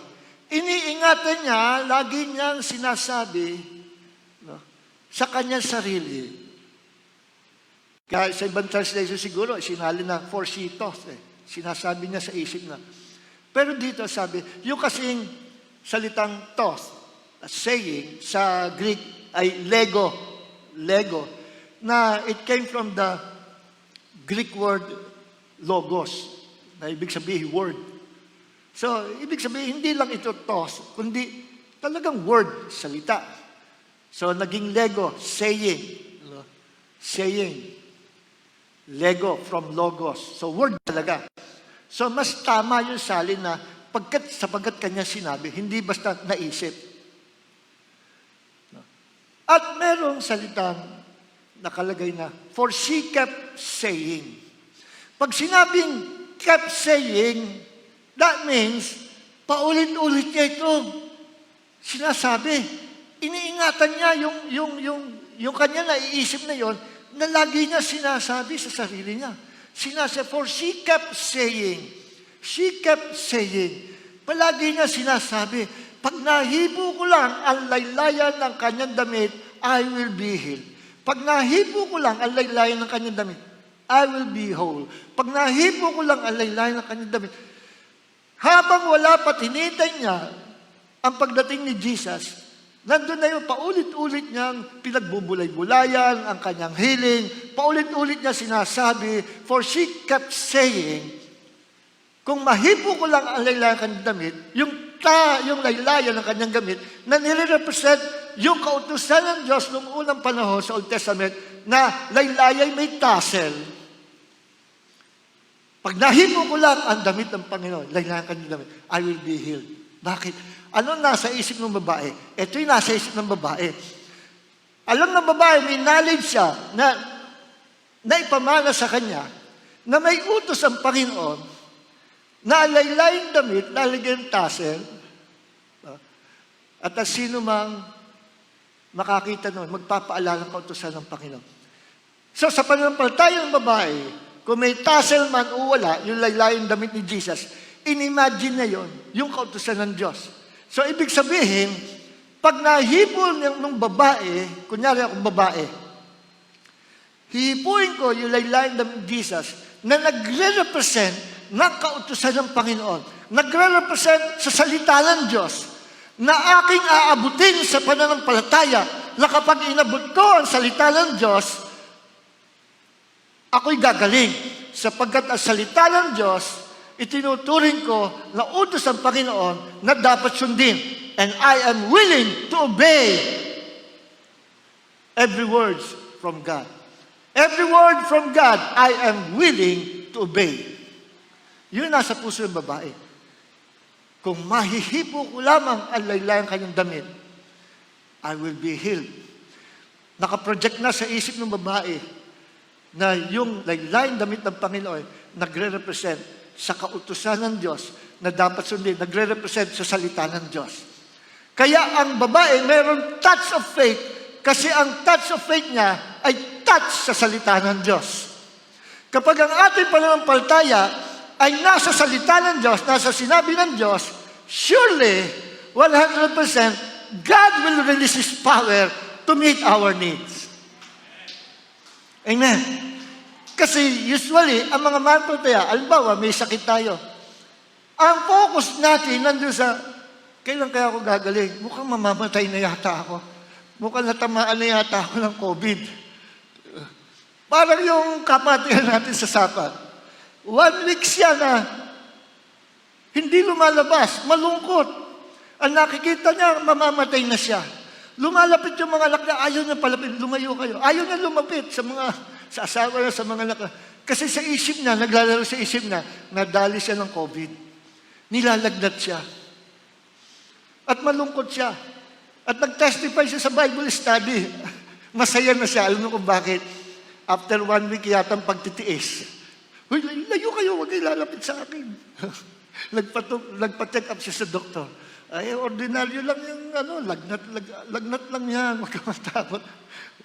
iniingatan niya, lagi niyang sinasabi, no, sa kanyang sarili. Kaya sa ibang translation siguro, sinali na for she thought. Sinasabi niya sa isip na. Pero dito sabi, yung kasing salitang thought, saying, sa Greek ay lego, na it came from the Greek word logos, na ibig sabihin word. So, ibig sabihin, hindi lang ito thought, kundi talagang word, salita. So, naging lego, saying. Lego from logos. So, word talaga. So, mas tama yung salin na sapagkat kanya sinabi, hindi basta naisip. At merong salitang nakalagay na, for she kept saying. Pag sinabing kept saying, that means Paulit-ulit niya ito. Sinasabi. Iniingatan niya yung kanya naiisip na yon na lagi niya sinasabi sa sarili niya. Sinasabi, for she kept saying, palagi niya sinasabi, pag nahipo ko lang ang laylayan ng kanyang damit, I will be healed. Pag nahipo ko lang ang laylayan ng kanyang damit, I will be whole. Pag nahipo ko lang ang laylayan ng kanyang damit, habang wala pa tinitay niya ang pagdating ni Jesus, nandun na yung paulit-ulit niyang pinagbubulay-bulayan ang kanyang healing, paulit-ulit niya sinasabi, for she kept saying, kung mahipo ko lang ang laylayan ng kanyang damit, yung laylayan ng kanyang gamit, na nire-represent yung kautusan ng Diyos noong unang panahon sa Old Testament, na laylayan may tassel. Pag nahipo ko lang ang damit ng Panginoon, laylayan ng kanyang damit, I will be healed. Bakit? Ano nasa isip ng babae? Ito yung nasa isip ng babae. Alam ng babae, may knowledge siya na ipamana sa kanya na may utos ang Panginoon na laylayin damit, lalagyan ng tassel, at ang sino mang makakita noon, magpapaalala ng kautusan ng Panginoon. So sa pananampalataya ng babae, kung may tassel man o wala, yung laylayin damit ni Jesus, inimagine na yon, yung kautusan ng Diyos. So ibig sabihin, pag nahipon ng babae, kunyari akong babae, hihipuin ko yung laylayin damit ni Jesus na nagre-represent ng kautusan ng Panginoon, nagre-represent sa salita ng Diyos, na aking aabutin sa pananampalataya, na kapag inabot ko ang salita ng Diyos, ako'y gagaling. Sapagkat ang salita ng Diyos, itinuturing ko na utos ng Panginoon na dapat sundin. And I am willing to obey every word from God. Every word from God, I am willing to obey. Yun nasa puso ng babae. Kung mahihipo ko lamang ang laylayan kanyang damit, I will be healed. Nakaproject na sa isip ng babae na yung laylayan damit ng Panginoon nagre-represent sa kautusan ng Diyos na dapat sundin, nagre-represent sa salita ng Diyos. Kaya ang babae mayroong touch of faith kasi ang touch of faith niya ay touch sa salita ng Diyos. Kapag ang ating pananampalataya ay nasa salita ng Diyos, nasa sinabi ng Diyos, surely, 100%, God will release His power to meet our needs. Amen. Kasi usually, ang mga mananampalataya, alimbawa, may sakit tayo. Ang focus natin nandun sa, kailan kaya ako gagaling? Mukhang mamamatay na yata ako. Mukhang natamaan na yata ako ng COVID. Parang yung kapatihan natin sa sapat. 1 week siya na hindi lumalabas, malungkot. Ang nakikita niya, mamamatay na siya. Lumalapit yung mga anak niya, ayaw niya palapit, lumayo kayo. Ayaw niya lumapit sa asawa niya, sa mga anak niya. Kasi sa isip niya, naglalaro sa isip niya, nadali siya ng COVID. Nilalagnat siya. At malungkot siya. At nag-testify siya sa Bible study. Masaya na siya. Alam mo kung bakit? After 1 week yatang pagtitiis. Uy, layo kayo, huwag kayo lalapit sa akin. Nagpa-check up siya sa doktor. Ay, ordinaryo lang yung lagnat lang yan. Huwag ka matakot.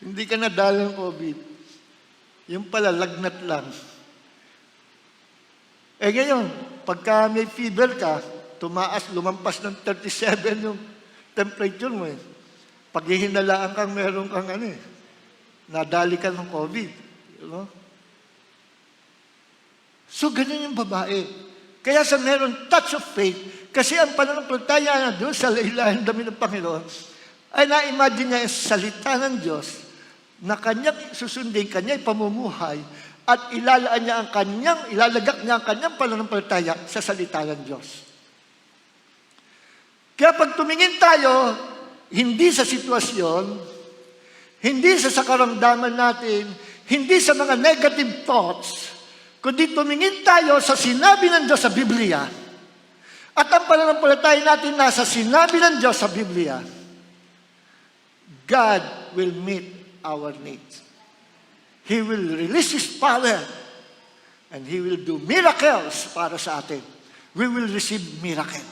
Hindi ka nadala ng COVID. Yung pala, lagnat lang. Eh ngayon, pagka may fever ka, lumampas ng 37 yung temperature mo eh. Pag hihinalaan kang meron kang nadali ka ng COVID. You know? So, ganun yung babae. Kaya sa meron touch of faith, kasi ang pananampalataya na doon sa laylayan dami ng Panginoon, ay na-imagine niya yung salita ng Diyos na kanyang susundin, kanyang pamumuhay, at ilalagak niya ang kanyang pananampalataya sa salita ng Diyos. Kaya pag tumingin tayo, hindi sa sitwasyon, hindi sa karamdaman natin, hindi sa mga negative thoughts, kundi tumingin tayo sa sinabi ng Diyos sa Biblia. At ang pananampalataya natin nasa sinabi ng Diyos sa Biblia, God will meet our needs. He will release His power and He will do miracles para sa atin. We will receive miracle.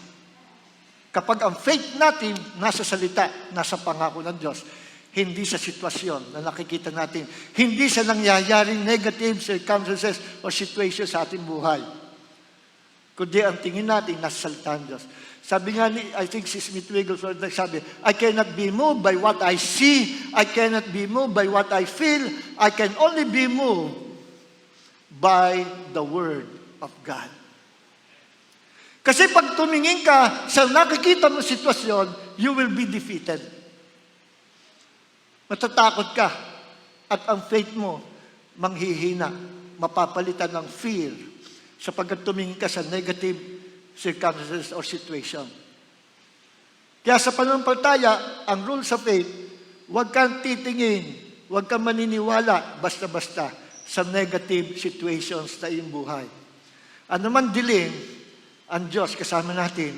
Kapag ang faith natin nasa salita, nasa pangako ng Diyos, hindi sa sitwasyon na nakikita natin, hindi sa nangyayaring negative circumstances o situation sa ating buhay, kundi ang tingin natin nasa salita ng Diyos. Sabi nga ni, I think si Smith Wigglesworth nagsabi, I cannot be moved by what I see, I cannot be moved by what I feel, I can only be moved by the Word of God. Kasi pag tumingin ka sa nakikita mo sitwasyon, you will be defeated. Matatakot ka at ang faith mo manghihina, mapapalitan ng fear sapagkat tumingin ka sa negative circumstances or situation. Kaya sa pananampalataya, ang rule sa faith, huwag kang titingin, huwag kang maniniwala basta-basta sa negative situations sa iyong buhay. Ano man dilim, ang Diyos kasama natin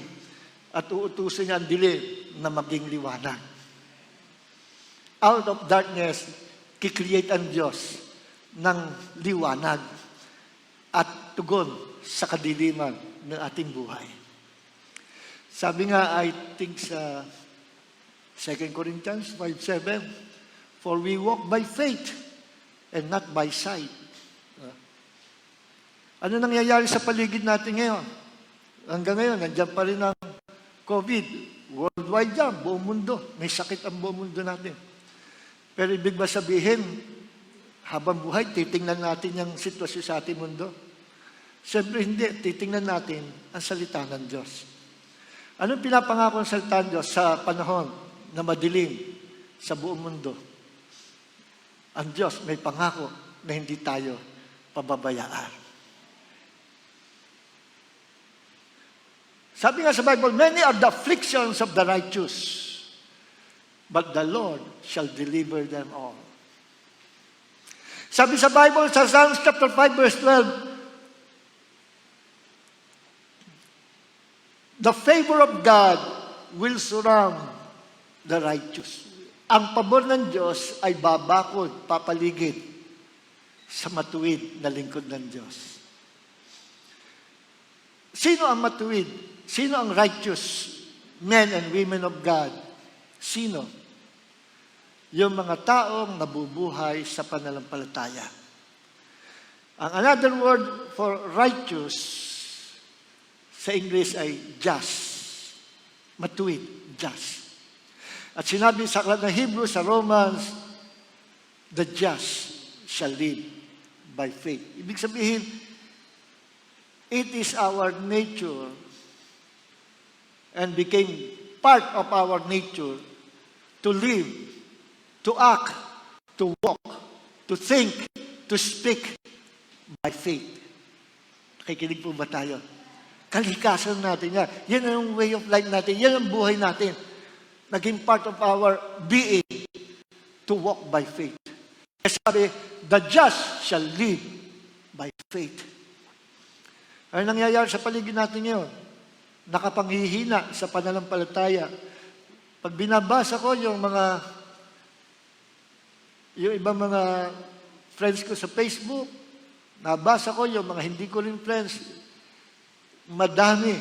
at uutusin niya ang dilim na maging liwanag. Out of darkness, kikreate ang Diyos ng liwanag at tugon sa kadiliman ng ating buhay. Sabi nga, I think sa 2 Corinthians 5:7, for we walk by faith and not by sight. Ano nangyayari sa paligid natin ngayon? Hanggang ngayon, nandiyan pa rin ang COVID. Worldwide yan, buong mundo. May sakit ang buong mundo natin. Pero ibig ba sabihin, habang buhay, titingnan natin yung sitwasyon sa ating mundo? Siyempre hindi, titingnan natin ang salita ng Diyos. Anong pinapangako ng salita ng Diyos sa panahon na madilim sa buong mundo? Ang Diyos may pangako na hindi tayo pababayaan. Sabi nga sa Bible, many are the afflictions of the righteous, but the Lord shall deliver them all. Sabi sa Bible, sa Psalms chapter 5, verse 12, the favor of God will surround the righteous. Ang pabor ng Diyos ay babakod, papaligid sa matuwid na lingkod ng Diyos. Sino ang matuwid? Sino ang righteous men and women of God? Sino? Yung mga taong nabubuhay sa pananampalataya. Ang another word for righteous sa English ay just. Matuwid, just. At sinabi sa aklat ng Hebrew sa Romans, the just shall live by faith. Ibig sabihin, it is our nature and became part of our nature to live, to act, to walk, to think, to speak by faith. Nakikinig po ba tayo? Kalikasan natin yan. Yan ang way of life natin. Yan ang buhay natin. Naging part of our being to walk by faith. Kasi sabi, the just shall live by faith. Ano nangyayari sa paligid natin ngayon? Nakapanghihina sa pananampalataya. Pag binabasa ko yung ibang mga friends ko sa Facebook, nabasa ko yung mga hindi ko rin friends, madami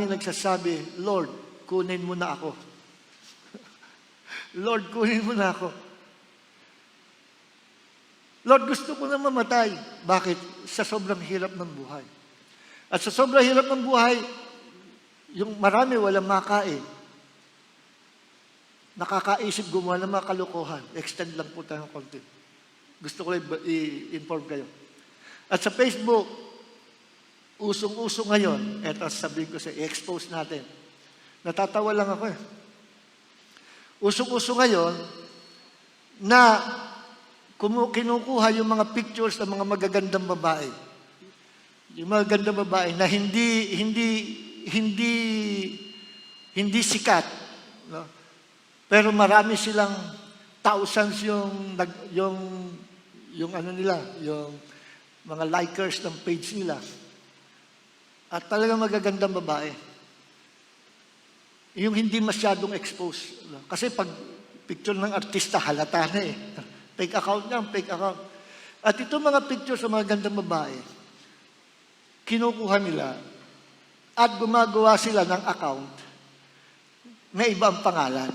nagsasabi, Lord, kunin mo na ako. Lord, kunin mo na ako. Lord, gusto ko na mamatay. Bakit? Sa sobrang hirap ng buhay. At sa sobrang hirap ng buhay, yung marami walang makain. Nakakaisip gumawa ng mga kalokohan. Extend lang po tayo ng konti. Gusto ko i-inform kayo. At sa Facebook, usong-uso ngayon, eto sabihin ko i-expose natin. Natatawa lang ako eh. Usong-uso ngayon, na kinukuha yung mga pictures ng mga magagandang babae. Yung mga gandang babae na hindi sikat, no? Pero marami silang thousands yung ano nila, yung mga likers ng page nila. At talagang magagandang babae. Yung hindi masyadong exposed. No? Kasi pag picture ng artista, halata na eh. Fake account niya, fake account. At itong mga pictures ng mga gandang babae, kinukuha nila at gumagawa sila ng account na iba ang pangalan.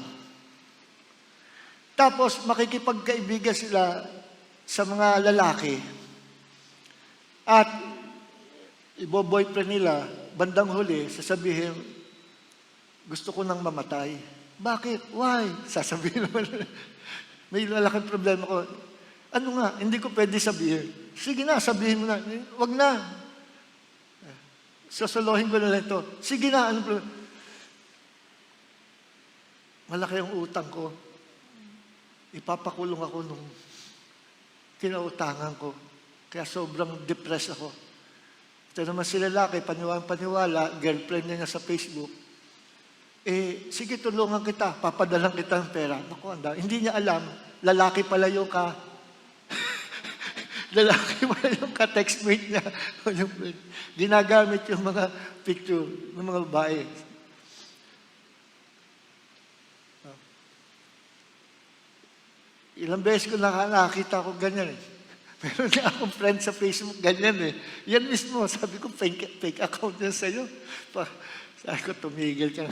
Tapos makikipagkaibigan sila sa mga lalaki at ibo-boyfriend nila, bandang huli, sasabihin, gusto ko nang mamatay. Bakit? Why? Sasabihin naman, may lalaking problema ko. Ano nga, hindi ko pwede sabihin. Sige na, sabihin mo na. Wag na. Sosolohin ko na lang ito. Sige na, ano problema? Malaki ang utang ko. Ipapakulong ako nung kinautangan ko. Kaya sobrang depressed ako. Ito naman si lalaki, paniwala, girlfriend niya sa Facebook. Sige, tulungan kita, papadalang kita ng pera. Naku, hindi niya alam, lalaki pala yung lalaki pala yung ka-textmate niya. Ginagamit yung mga picture ng mga babae. Ilang beses ko nakakita ko ganyan eh. Meron na akong friend sa Facebook, ganyan eh. Yan mismo, sabi ko, fake account yan sa'yo. Sabi ko, tumigil ka.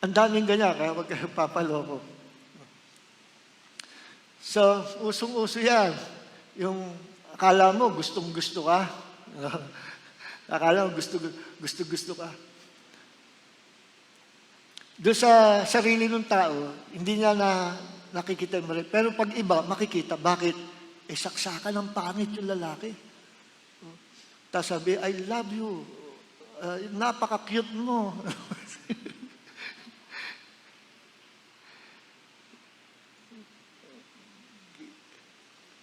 Ang daming ganyan, kaya huwag kayo papaloko. So, usong-uso yan. Yung akala mo, gustong-gusto ka. Akala mo, gusto-gusto ka. Doon sa sarili ng tao, hindi niya nakikita mo rin. Pero pag iba, makikita. Bakit? Saksakan ng pangit yung lalaki. Tapos sabi, I love you. Napaka-cute mo.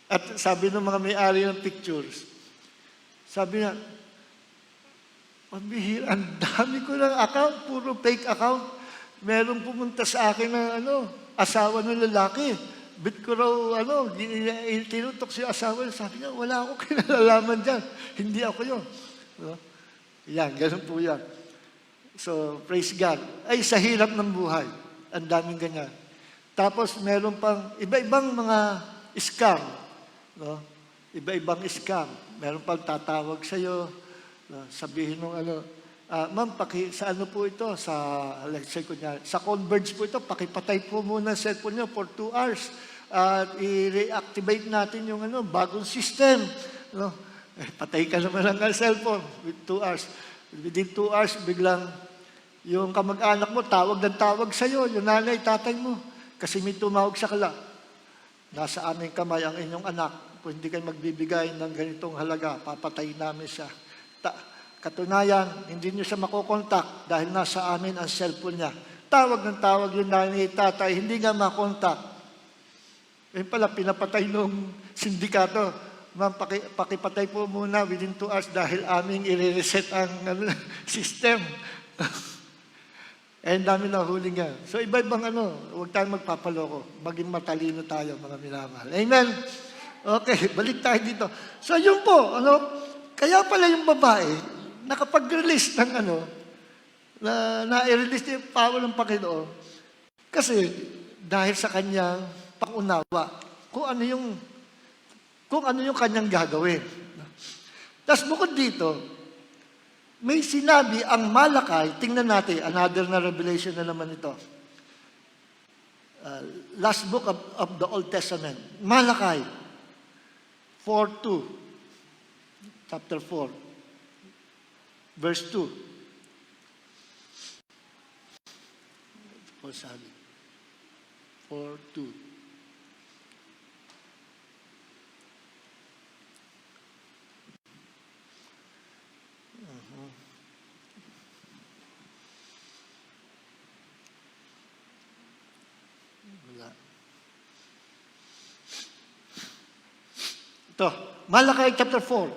At sabi ng mga may-ari ng pictures, sabi na, pambihira, ang dami ko ng account, puro fake account. Meron pumunta sa akin na asawa ng lalaki. Bit ko raw, tinutok siya asawa. Sabi niya, wala akong kinalalaman dyan. Hindi ako yun. Yan, ganun po yan. So, praise God. Ay, sa hirap ng buhay. Ang daming ganyan. Tapos, meron pang iba-ibang mga scam. Iba-ibang scam. Meron pang tatawag sa'yo. Sabihin nung ma'am, sa ano po ito? Let's say, sa Converge po ito, pakipatay po muna ang cellphone nyo for 2 hours. At i-reactivate natin yung bagong system. Patay ka naman ang cellphone with 2 hours. Within 2 hours, biglang yung kamag-anak mo, tawag ng tawag sa'yo, yung nanay, tatay mo. Kasi may tumawag sa kala. Nasa aming kamay ang inyong anak. Kung hindi kayo magbibigay ng ganitong halaga, papatayin namin siya. Katunayan, hindi niyo siya makokontak dahil nasa amin ang cellphone niya. Tawag ng tawag yung nanay, tatay, hindi nga makontak. Ayun pala, pinapatay nung sindikato. Ma'am, pakipatay po muna within 2 hours dahil aming i-reset ang system. Ang dami na huli nga. So, iba-ibang huwag tayong magpapaloko. Maging matalino tayo, mga minamahal. Amen? Okay, balik tayo dito. So, yun po, kaya pala yung babae, nakapag-release ng na-release yung power ng Panginoon. Kasi, dahil sa kanyang pangunawa, kung ano yung kanyang gagawin. Tapos bukod dito, may sinabi ang Malakay, tingnan natin, another na revelation na naman ito. Last book of the Old Testament, Malakay 4:2, chapter 4. Verse 2. Po sabi. 4:2. Wala. Ito, Malakay chapter 4,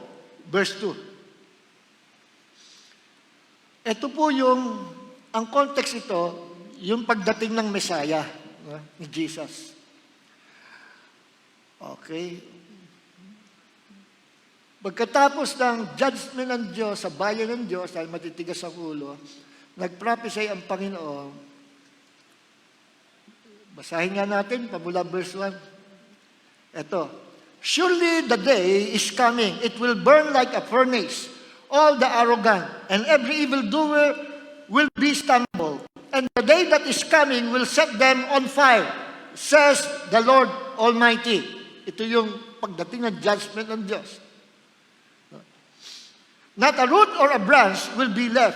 verse 2. Ito po ang context ito, yung pagdating ng Messiah, ni Jesus. Okay. Pagkatapos ng judgment ng Diyos sa bayan ng Diyos, dahil matitigas ang ulo, nag-prophesy ang Panginoon. Basahin nga natin, pamula verse 1. Ito, surely the day is coming, it will burn like a furnace. all the arrogant, and every evildoer will be stumbled. And the day that is coming will set them on fire, says the Lord Almighty. Ito yung pagdating ng judgment ng Diyos. Not a root or a branch will be left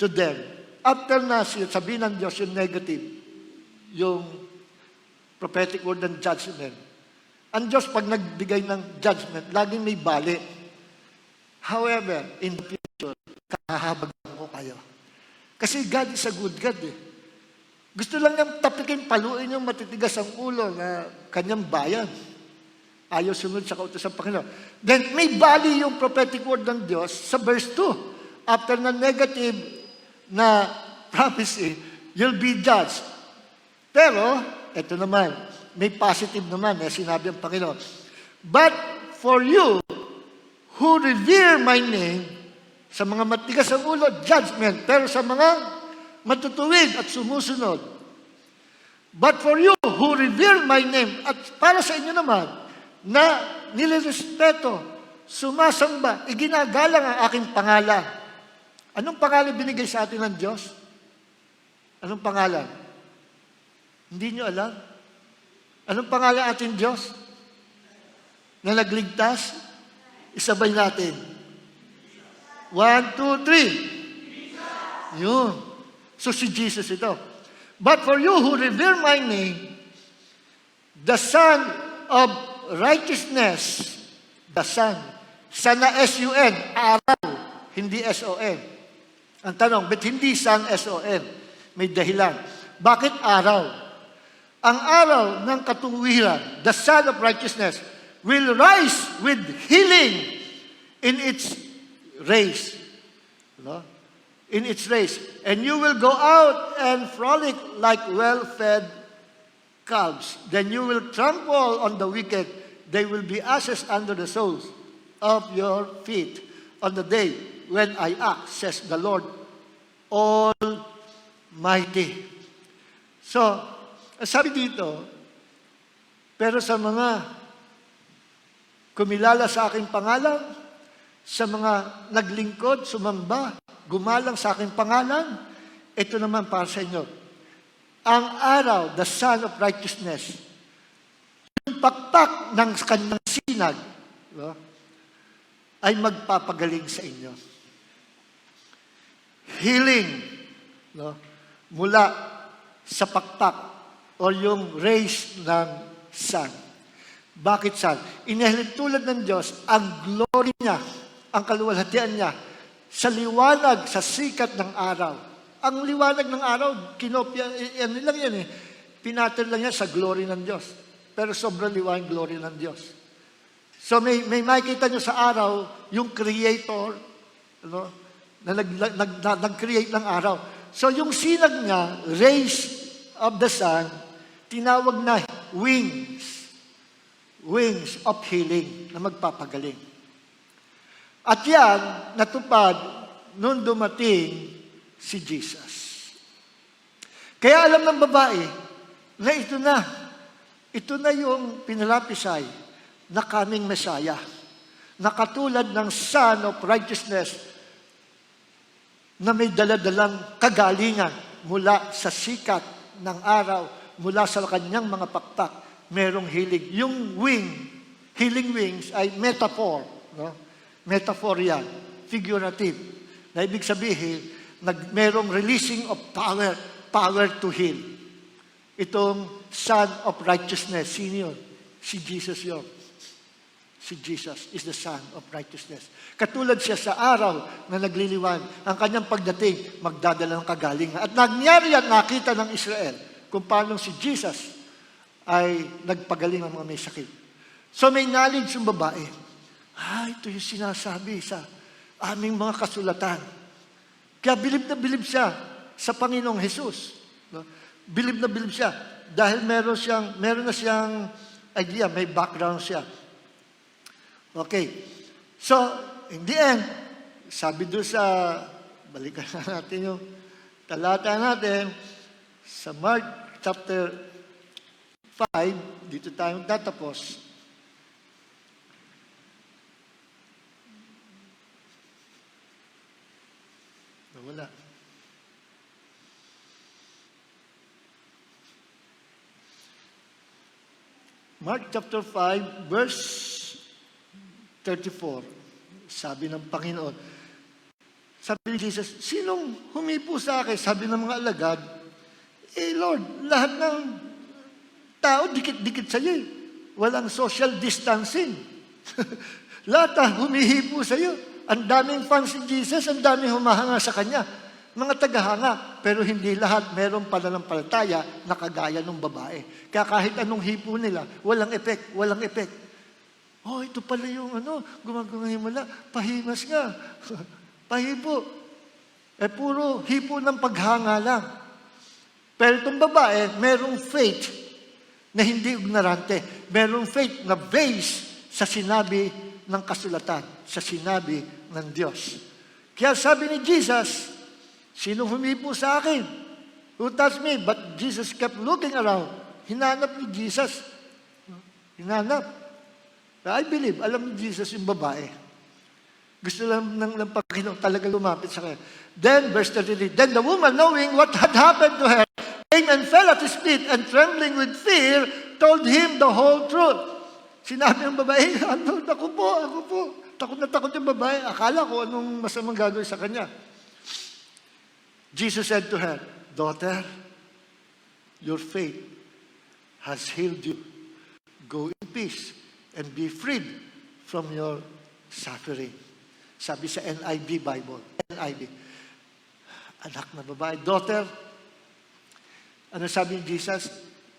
to them. After na sabihin ng Diyos yung negative, yung prophetic word ng judgment. Ang Diyos pag nagbigay ng judgment, laging may bali. However, in the future, kahahabagan ko kayo. Kasi God is a good God eh. Gusto lang niyang tapikin, paluin yung matitigas ang ulo na kanyang bayan. Ayaw sunod sa kautos ng Panginoon. Then, may bali yung prophetic word ng Diyos sa verse 2. After na negative na prophecy, you'll be judged. Pero, ito naman, may positive naman, sinabi ang Panginoon. But for you who revere my name, sa mga matigas ang ulo, judgment. Pero sa mga matutuwid at sumusunod. But for you who revere my name, at para sa inyo naman, na nilirespeto, sumasamba, iginagalang ang aking pangalan. Anong pangalan binigay sa atin ng Diyos? Anong pangalan? Hindi nyo alam? Anong pangalan ating Diyos? Na nagligtas? Isabay natin. 1, 2, 3. Yun. So si Jesus ito. But for you who revere my name, the Son of Righteousness, the Son. Son na S-U-N, araw, hindi S-O-N. Ang tanong, ba't hindi Son S-O-N? May dahilan. Bakit araw? Ang araw ng katuwiran, the Son of Righteousness, will rise with healing in its race. No? In its race. And you will go out and frolic like well-fed calves. Then you will trample on the wicked. They will be ashes under the soles of your feet on the day when I act, says the Lord Almighty. So, sabi dito, pero sa mga kumilala sa aking pangalan, sa mga naglingkod, sumamba, gumalang sa aking pangalan, ito naman para sa inyo. Ang araw, the Son of Righteousness, yung pakpak ng kanyang sinag, no, ay magpapagaling sa inyo. Healing, no, mula sa pakpak o yung rays ng sun. Bakit sun? Inihalik tulad ng Diyos ang glory niya, ang kaluwalhatian niya, sa liwanag, sa sikat ng araw. Ang liwanag ng araw, kinopya, yan lang yan eh. Pinattern lang yan sa glory ng Diyos. Pero sobrang liwanag glory ng Diyos. So may makikita nyo sa araw, yung creator, ano, na nag-create ng araw. So yung sinag niya, rays of the sun, tinawag na wings. Wings of healing na magpapagaling. At yan, natupad nung dumating si Jesus. Kaya alam ng babae na ito na yung pinalapisay na kaming Messiah, na katulad ng Son of Righteousness na may daladalang kagalingan mula sa sikat ng araw, mula sa kanyang mga pakpak, merong healing. Yung healing wings ay metaphor, no? Metaphor yan, figurative. Na ibig sabihin, merong releasing of power to heal. Itong Son of Righteousness, sino yun? Si Jesus yun. Si Jesus is the Son of Righteousness. Katulad siya sa araw na nagliliwan, ang kanyang pagdating, magdadala ng kagalingan. At nangyari yan, nakita ng Israel, kung paano si Jesus ay nagpagaling ng mga may sakit. So may knowledge yung babae. Ito yung sinasabi sa aming mga kasulatan. Kaya bilib na bilib siya sa Panginoong Jesus. No? Bilib na bilib siya dahil meron na siyang idea, may background siya. Okay. So, in the end, sabi doon sa, balikan natin yung talata natin, sa Mark chapter 5, dito tayo tatapos. Wala. Mark chapter 5, verse 34. Sabi ng Panginoon, sabi ni Jesus, sinong humipo sa akin? Sabi ng mga alagad, Lord, lahat ng tao dikit-dikit sa iyo. Walang social distancing. Lahat humihipo sa iyo. Ang daming fans ni Jesus, ang daming humahanga sa Kanya. Mga tagahanga, pero hindi lahat meron pananampalataya na kagaya ng babae. Kaya kahit anong hipo nila, walang effect, walang effect. Oh, ito pala yung gumagumahimala, pahimas nga. Pahipo. Puro hipo ng paghanga lang. Pero itong babae, merong faith na hindi ignorante. Merong faith na based sa sinabi ng kasulatan, sa sinabi ng Diyos. Kaya sabi ni Jesus, sino humipo sa akin? Who touched me? But Jesus kept looking around. Hinanap ni Jesus. Hinanap. I believe, alam ni Jesus yung babae. Gusto lang ng Panginoon talaga lumapit sa kanya. Then, verse 33, then the woman, knowing what had happened to her, came and fell at his feet, and trembling with fear, told him the whole truth. Sinabi ng babae, ako po. Takot na takot yung babae. Akala ko anong masamang gagawin sa kanya. Jesus said to her, daughter, your faith has healed you. Go in peace and be freed from your suffering. Sabi sa NIV Bible. NIV. Anak na babae. Daughter, ano sabi ni Jesus?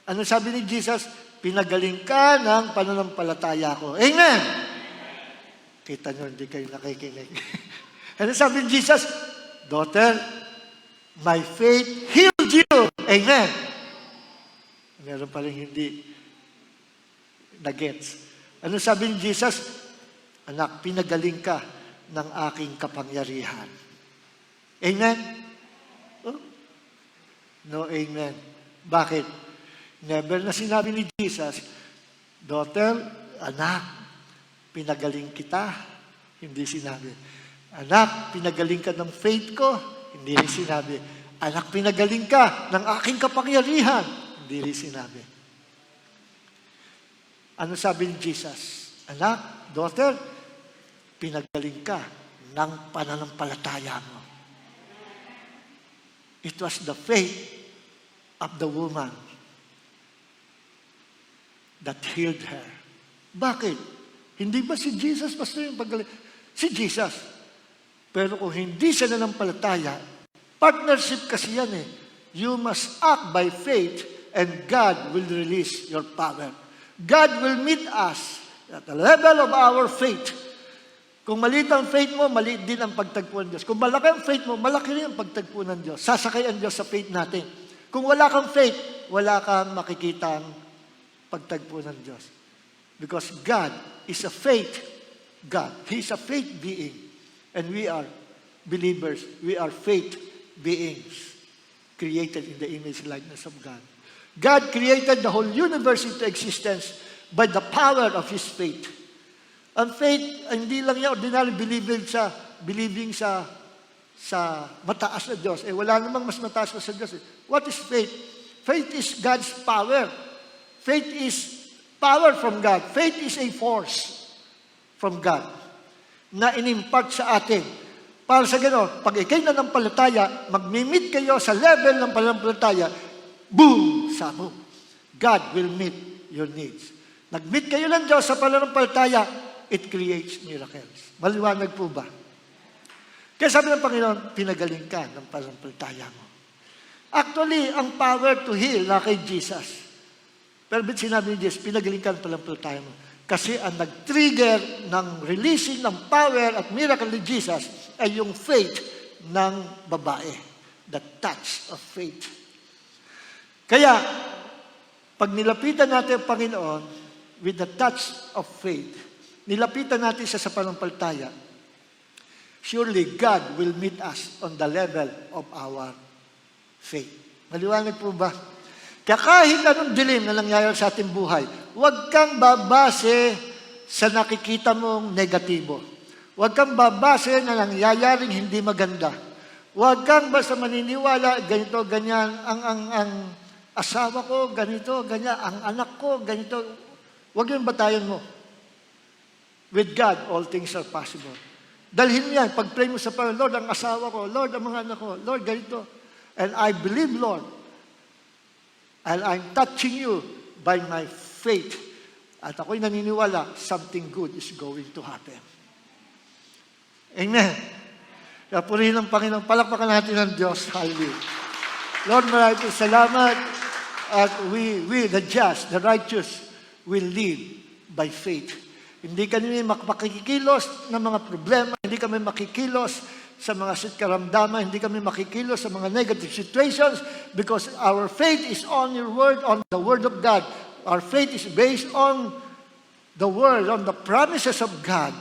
Ano sabi ni Jesus? Pinagaling ka ng pananampalataya ko. Amen! Kita nyo, hindi kayo nakikinig. Ano sabi ni Jesus? Daughter, my faith healed you. Amen. Meron pa rin hindi na-gets. Ano sabi ni Jesus? Anak, pinagaling ka ng aking kapangyarihan. Amen? Oh? No, amen. Bakit? Never na sinabi ni Jesus, daughter, anak, pinagaling kita. Hindi sinabi. Anak, pinagaling ka ng faith ko. Hindi rin sinabi, anak, pinagaling ka ng aking kapangyarihan. Hindi rin sinabi. Ano sabi ni Jesus? Anak, daughter, pinagaling ka ng pananampalataya mo. It was the faith of the woman that healed her. Bakit? Hindi ba si Jesus basta yung pagaling? Si Jesus. Pero kung hindi siya nanampalataya, partnership kasi yan eh. You must act by faith and God will release your power. God will meet us at the level of our faith. Kung maliit ang faith mo, maliit din ang pagtagpo ng Diyos. Kung malaki ang faith mo, malaki rin ang pagtagpo ng Diyos. Sasakay ang Diyos sa faith natin. Kung wala kang faith, wala kang makikita ang pagtagpo ng Diyos. Because God is a faith God. He is a faith being. And we are believers. We are faith beings created in the image and likeness of God. God created the whole universe into existence by the power of His faith. Ang faith, hindi lang niya ordinary believing sa mataas na Diyos. Wala namang mas mataas pa sa Diyos. What is faith? Faith is God's power. Faith is power from God. Faith is a force from God na inimpart sa atin. Para sa gano'n, pag ikay nanampalataya, mag-meet kayo sa level ng pananampalataya, boom! Sabo. God will meet your needs. Nag-meet kayo ng Diyos sa pananampalataya, it creates miracles. Maliwanag po ba? Kaya sabi ng Panginoon, pinagaling ka ng pananampalataya mo. Actually, ang power to heal na kay Jesus. Pero ba't sinabi ni Jesus, pinagaling ka ng pananampalataya mo? Kasi ang nag-trigger ng releasing ng power at miracle ni Jesus ay yung faith ng babae. The touch of faith. Kaya, pag nilapitan natin ang Panginoon with the touch of faith, nilapitan natin siya sa pananampalataya, surely God will meet us on the level of our faith. Maliwanag po ba? Kaya kahit anong dilim na nangyayari sa ating buhay, huwag kang babase sa nakikita mong negatibo. Huwag kang babase na nangyayaring hindi maganda. Huwag kang basta maniniwala, ganito, ganyan, ang asawa ko, ganito, ganyan, ang anak ko, ganito. Huwag yung batayan mo. With God, all things are possible. Dalhin yan, pag-pray mo sa Panginoon, Lord, ang asawa ko, Lord, ang mga anak ko, Lord, ganito. And I believe, Lord, and I'm touching you by my faith. At ako'y naniniwala, something good is going to happen. Amen. Kaya purihin ng Panginoon, palakpakan natin ng Diyos. Hallelujah. Lord, maraming salamat. At we, the just, the righteous, will live by faith. Hindi kami makikilos ng mga problema, hindi kami makikilos sa mga karamdaman, hindi kami makikilos sa mga negative situations because our faith is on your word, on the word of God. Our faith is based on the word, on the promises of God.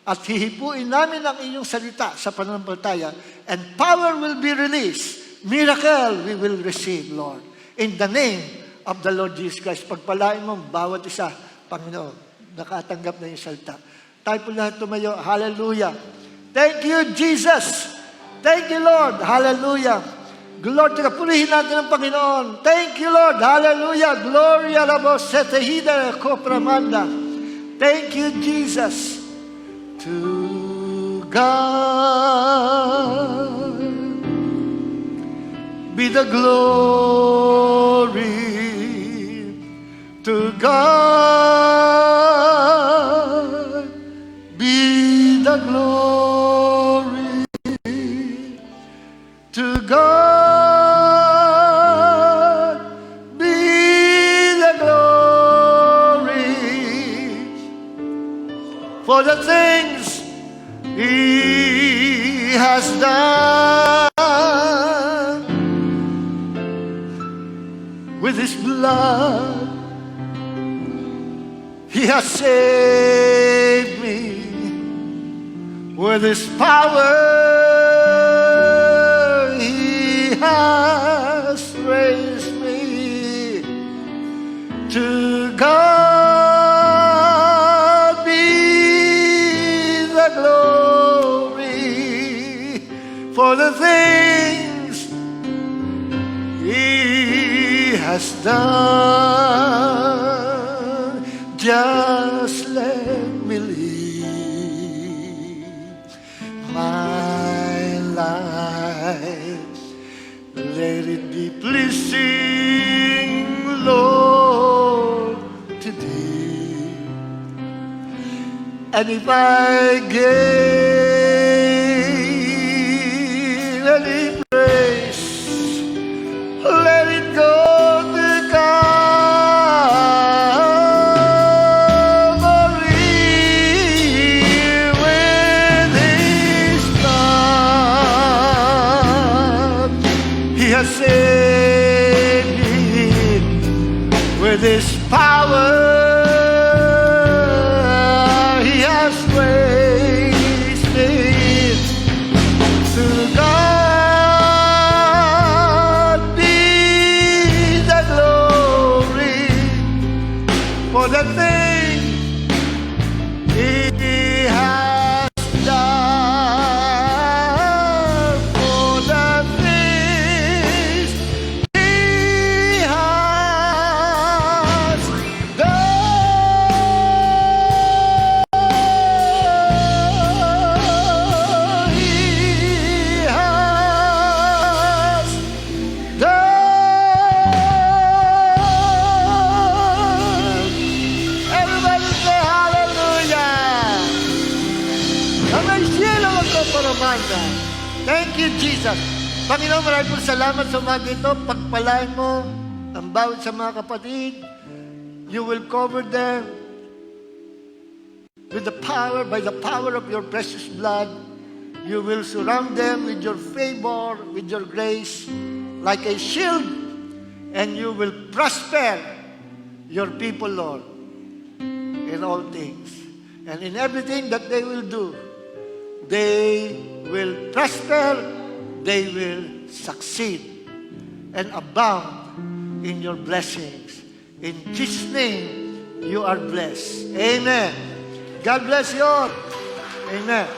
At hihipuin namin ang inyong salita sa pananampalataya and power will be released. Miracle we will receive, Lord. In the name of the Lord Jesus Christ, pagpalain mo bawat isa, Panginoon, nakatanggap na yung salita. Tayo po lahat tumayo. Hallelujah. Thank you, Jesus. Thank you, Lord. Hallelujah. Lord, purihin natin ang Panginoon. Thank you, Lord. Hallelujah. Gloria la voz setehida copramanda. Thank you, Jesus. To God be the glory. To God be the glory. To God be the glory for the things He has done with His blood. He has saved me with His power. He has raised me. To God be the glory for the things He has done. Just let me live my life. Let it be pleasing, Lord, to Thee. And if I gain any praise, let it go to Calvary with His blood. He has saved me with His power. He has raised me. To God be the glory for the thing He has done, for the things He has done. He has done. Everybody say hallelujah. Ang cielo magpaparamanda. Thank you, Jesus. Panginoon, maraming po salamat sa umaga ito. Pagpalain mo ang bawat sa mga kapatid. You will cover them with the power, by the power of your precious blood. You will surround them with your favor, with your grace, like a shield, and you will prosper your people, Lord, in all things. And in everything that they will do, they will prosper, they will succeed, and abound in your blessings. In Jesus' name, you are blessed. Amen. God bless you all. Amen.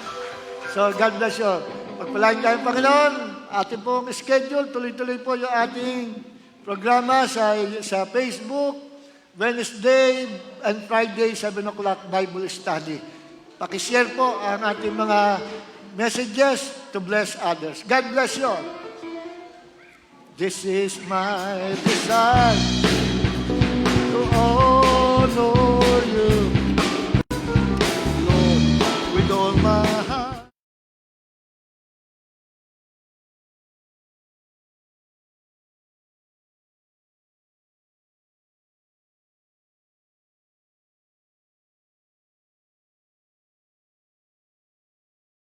So, God bless you all. Pagpalain tayo, Panginoon. ating pong schedule, tuloy-tuloy po yung ating programa sa Facebook, Wednesday and Friday, 7 o'clock Bible study. Pakishare po ang ating mga messages to bless others. God bless you. This is my desire to all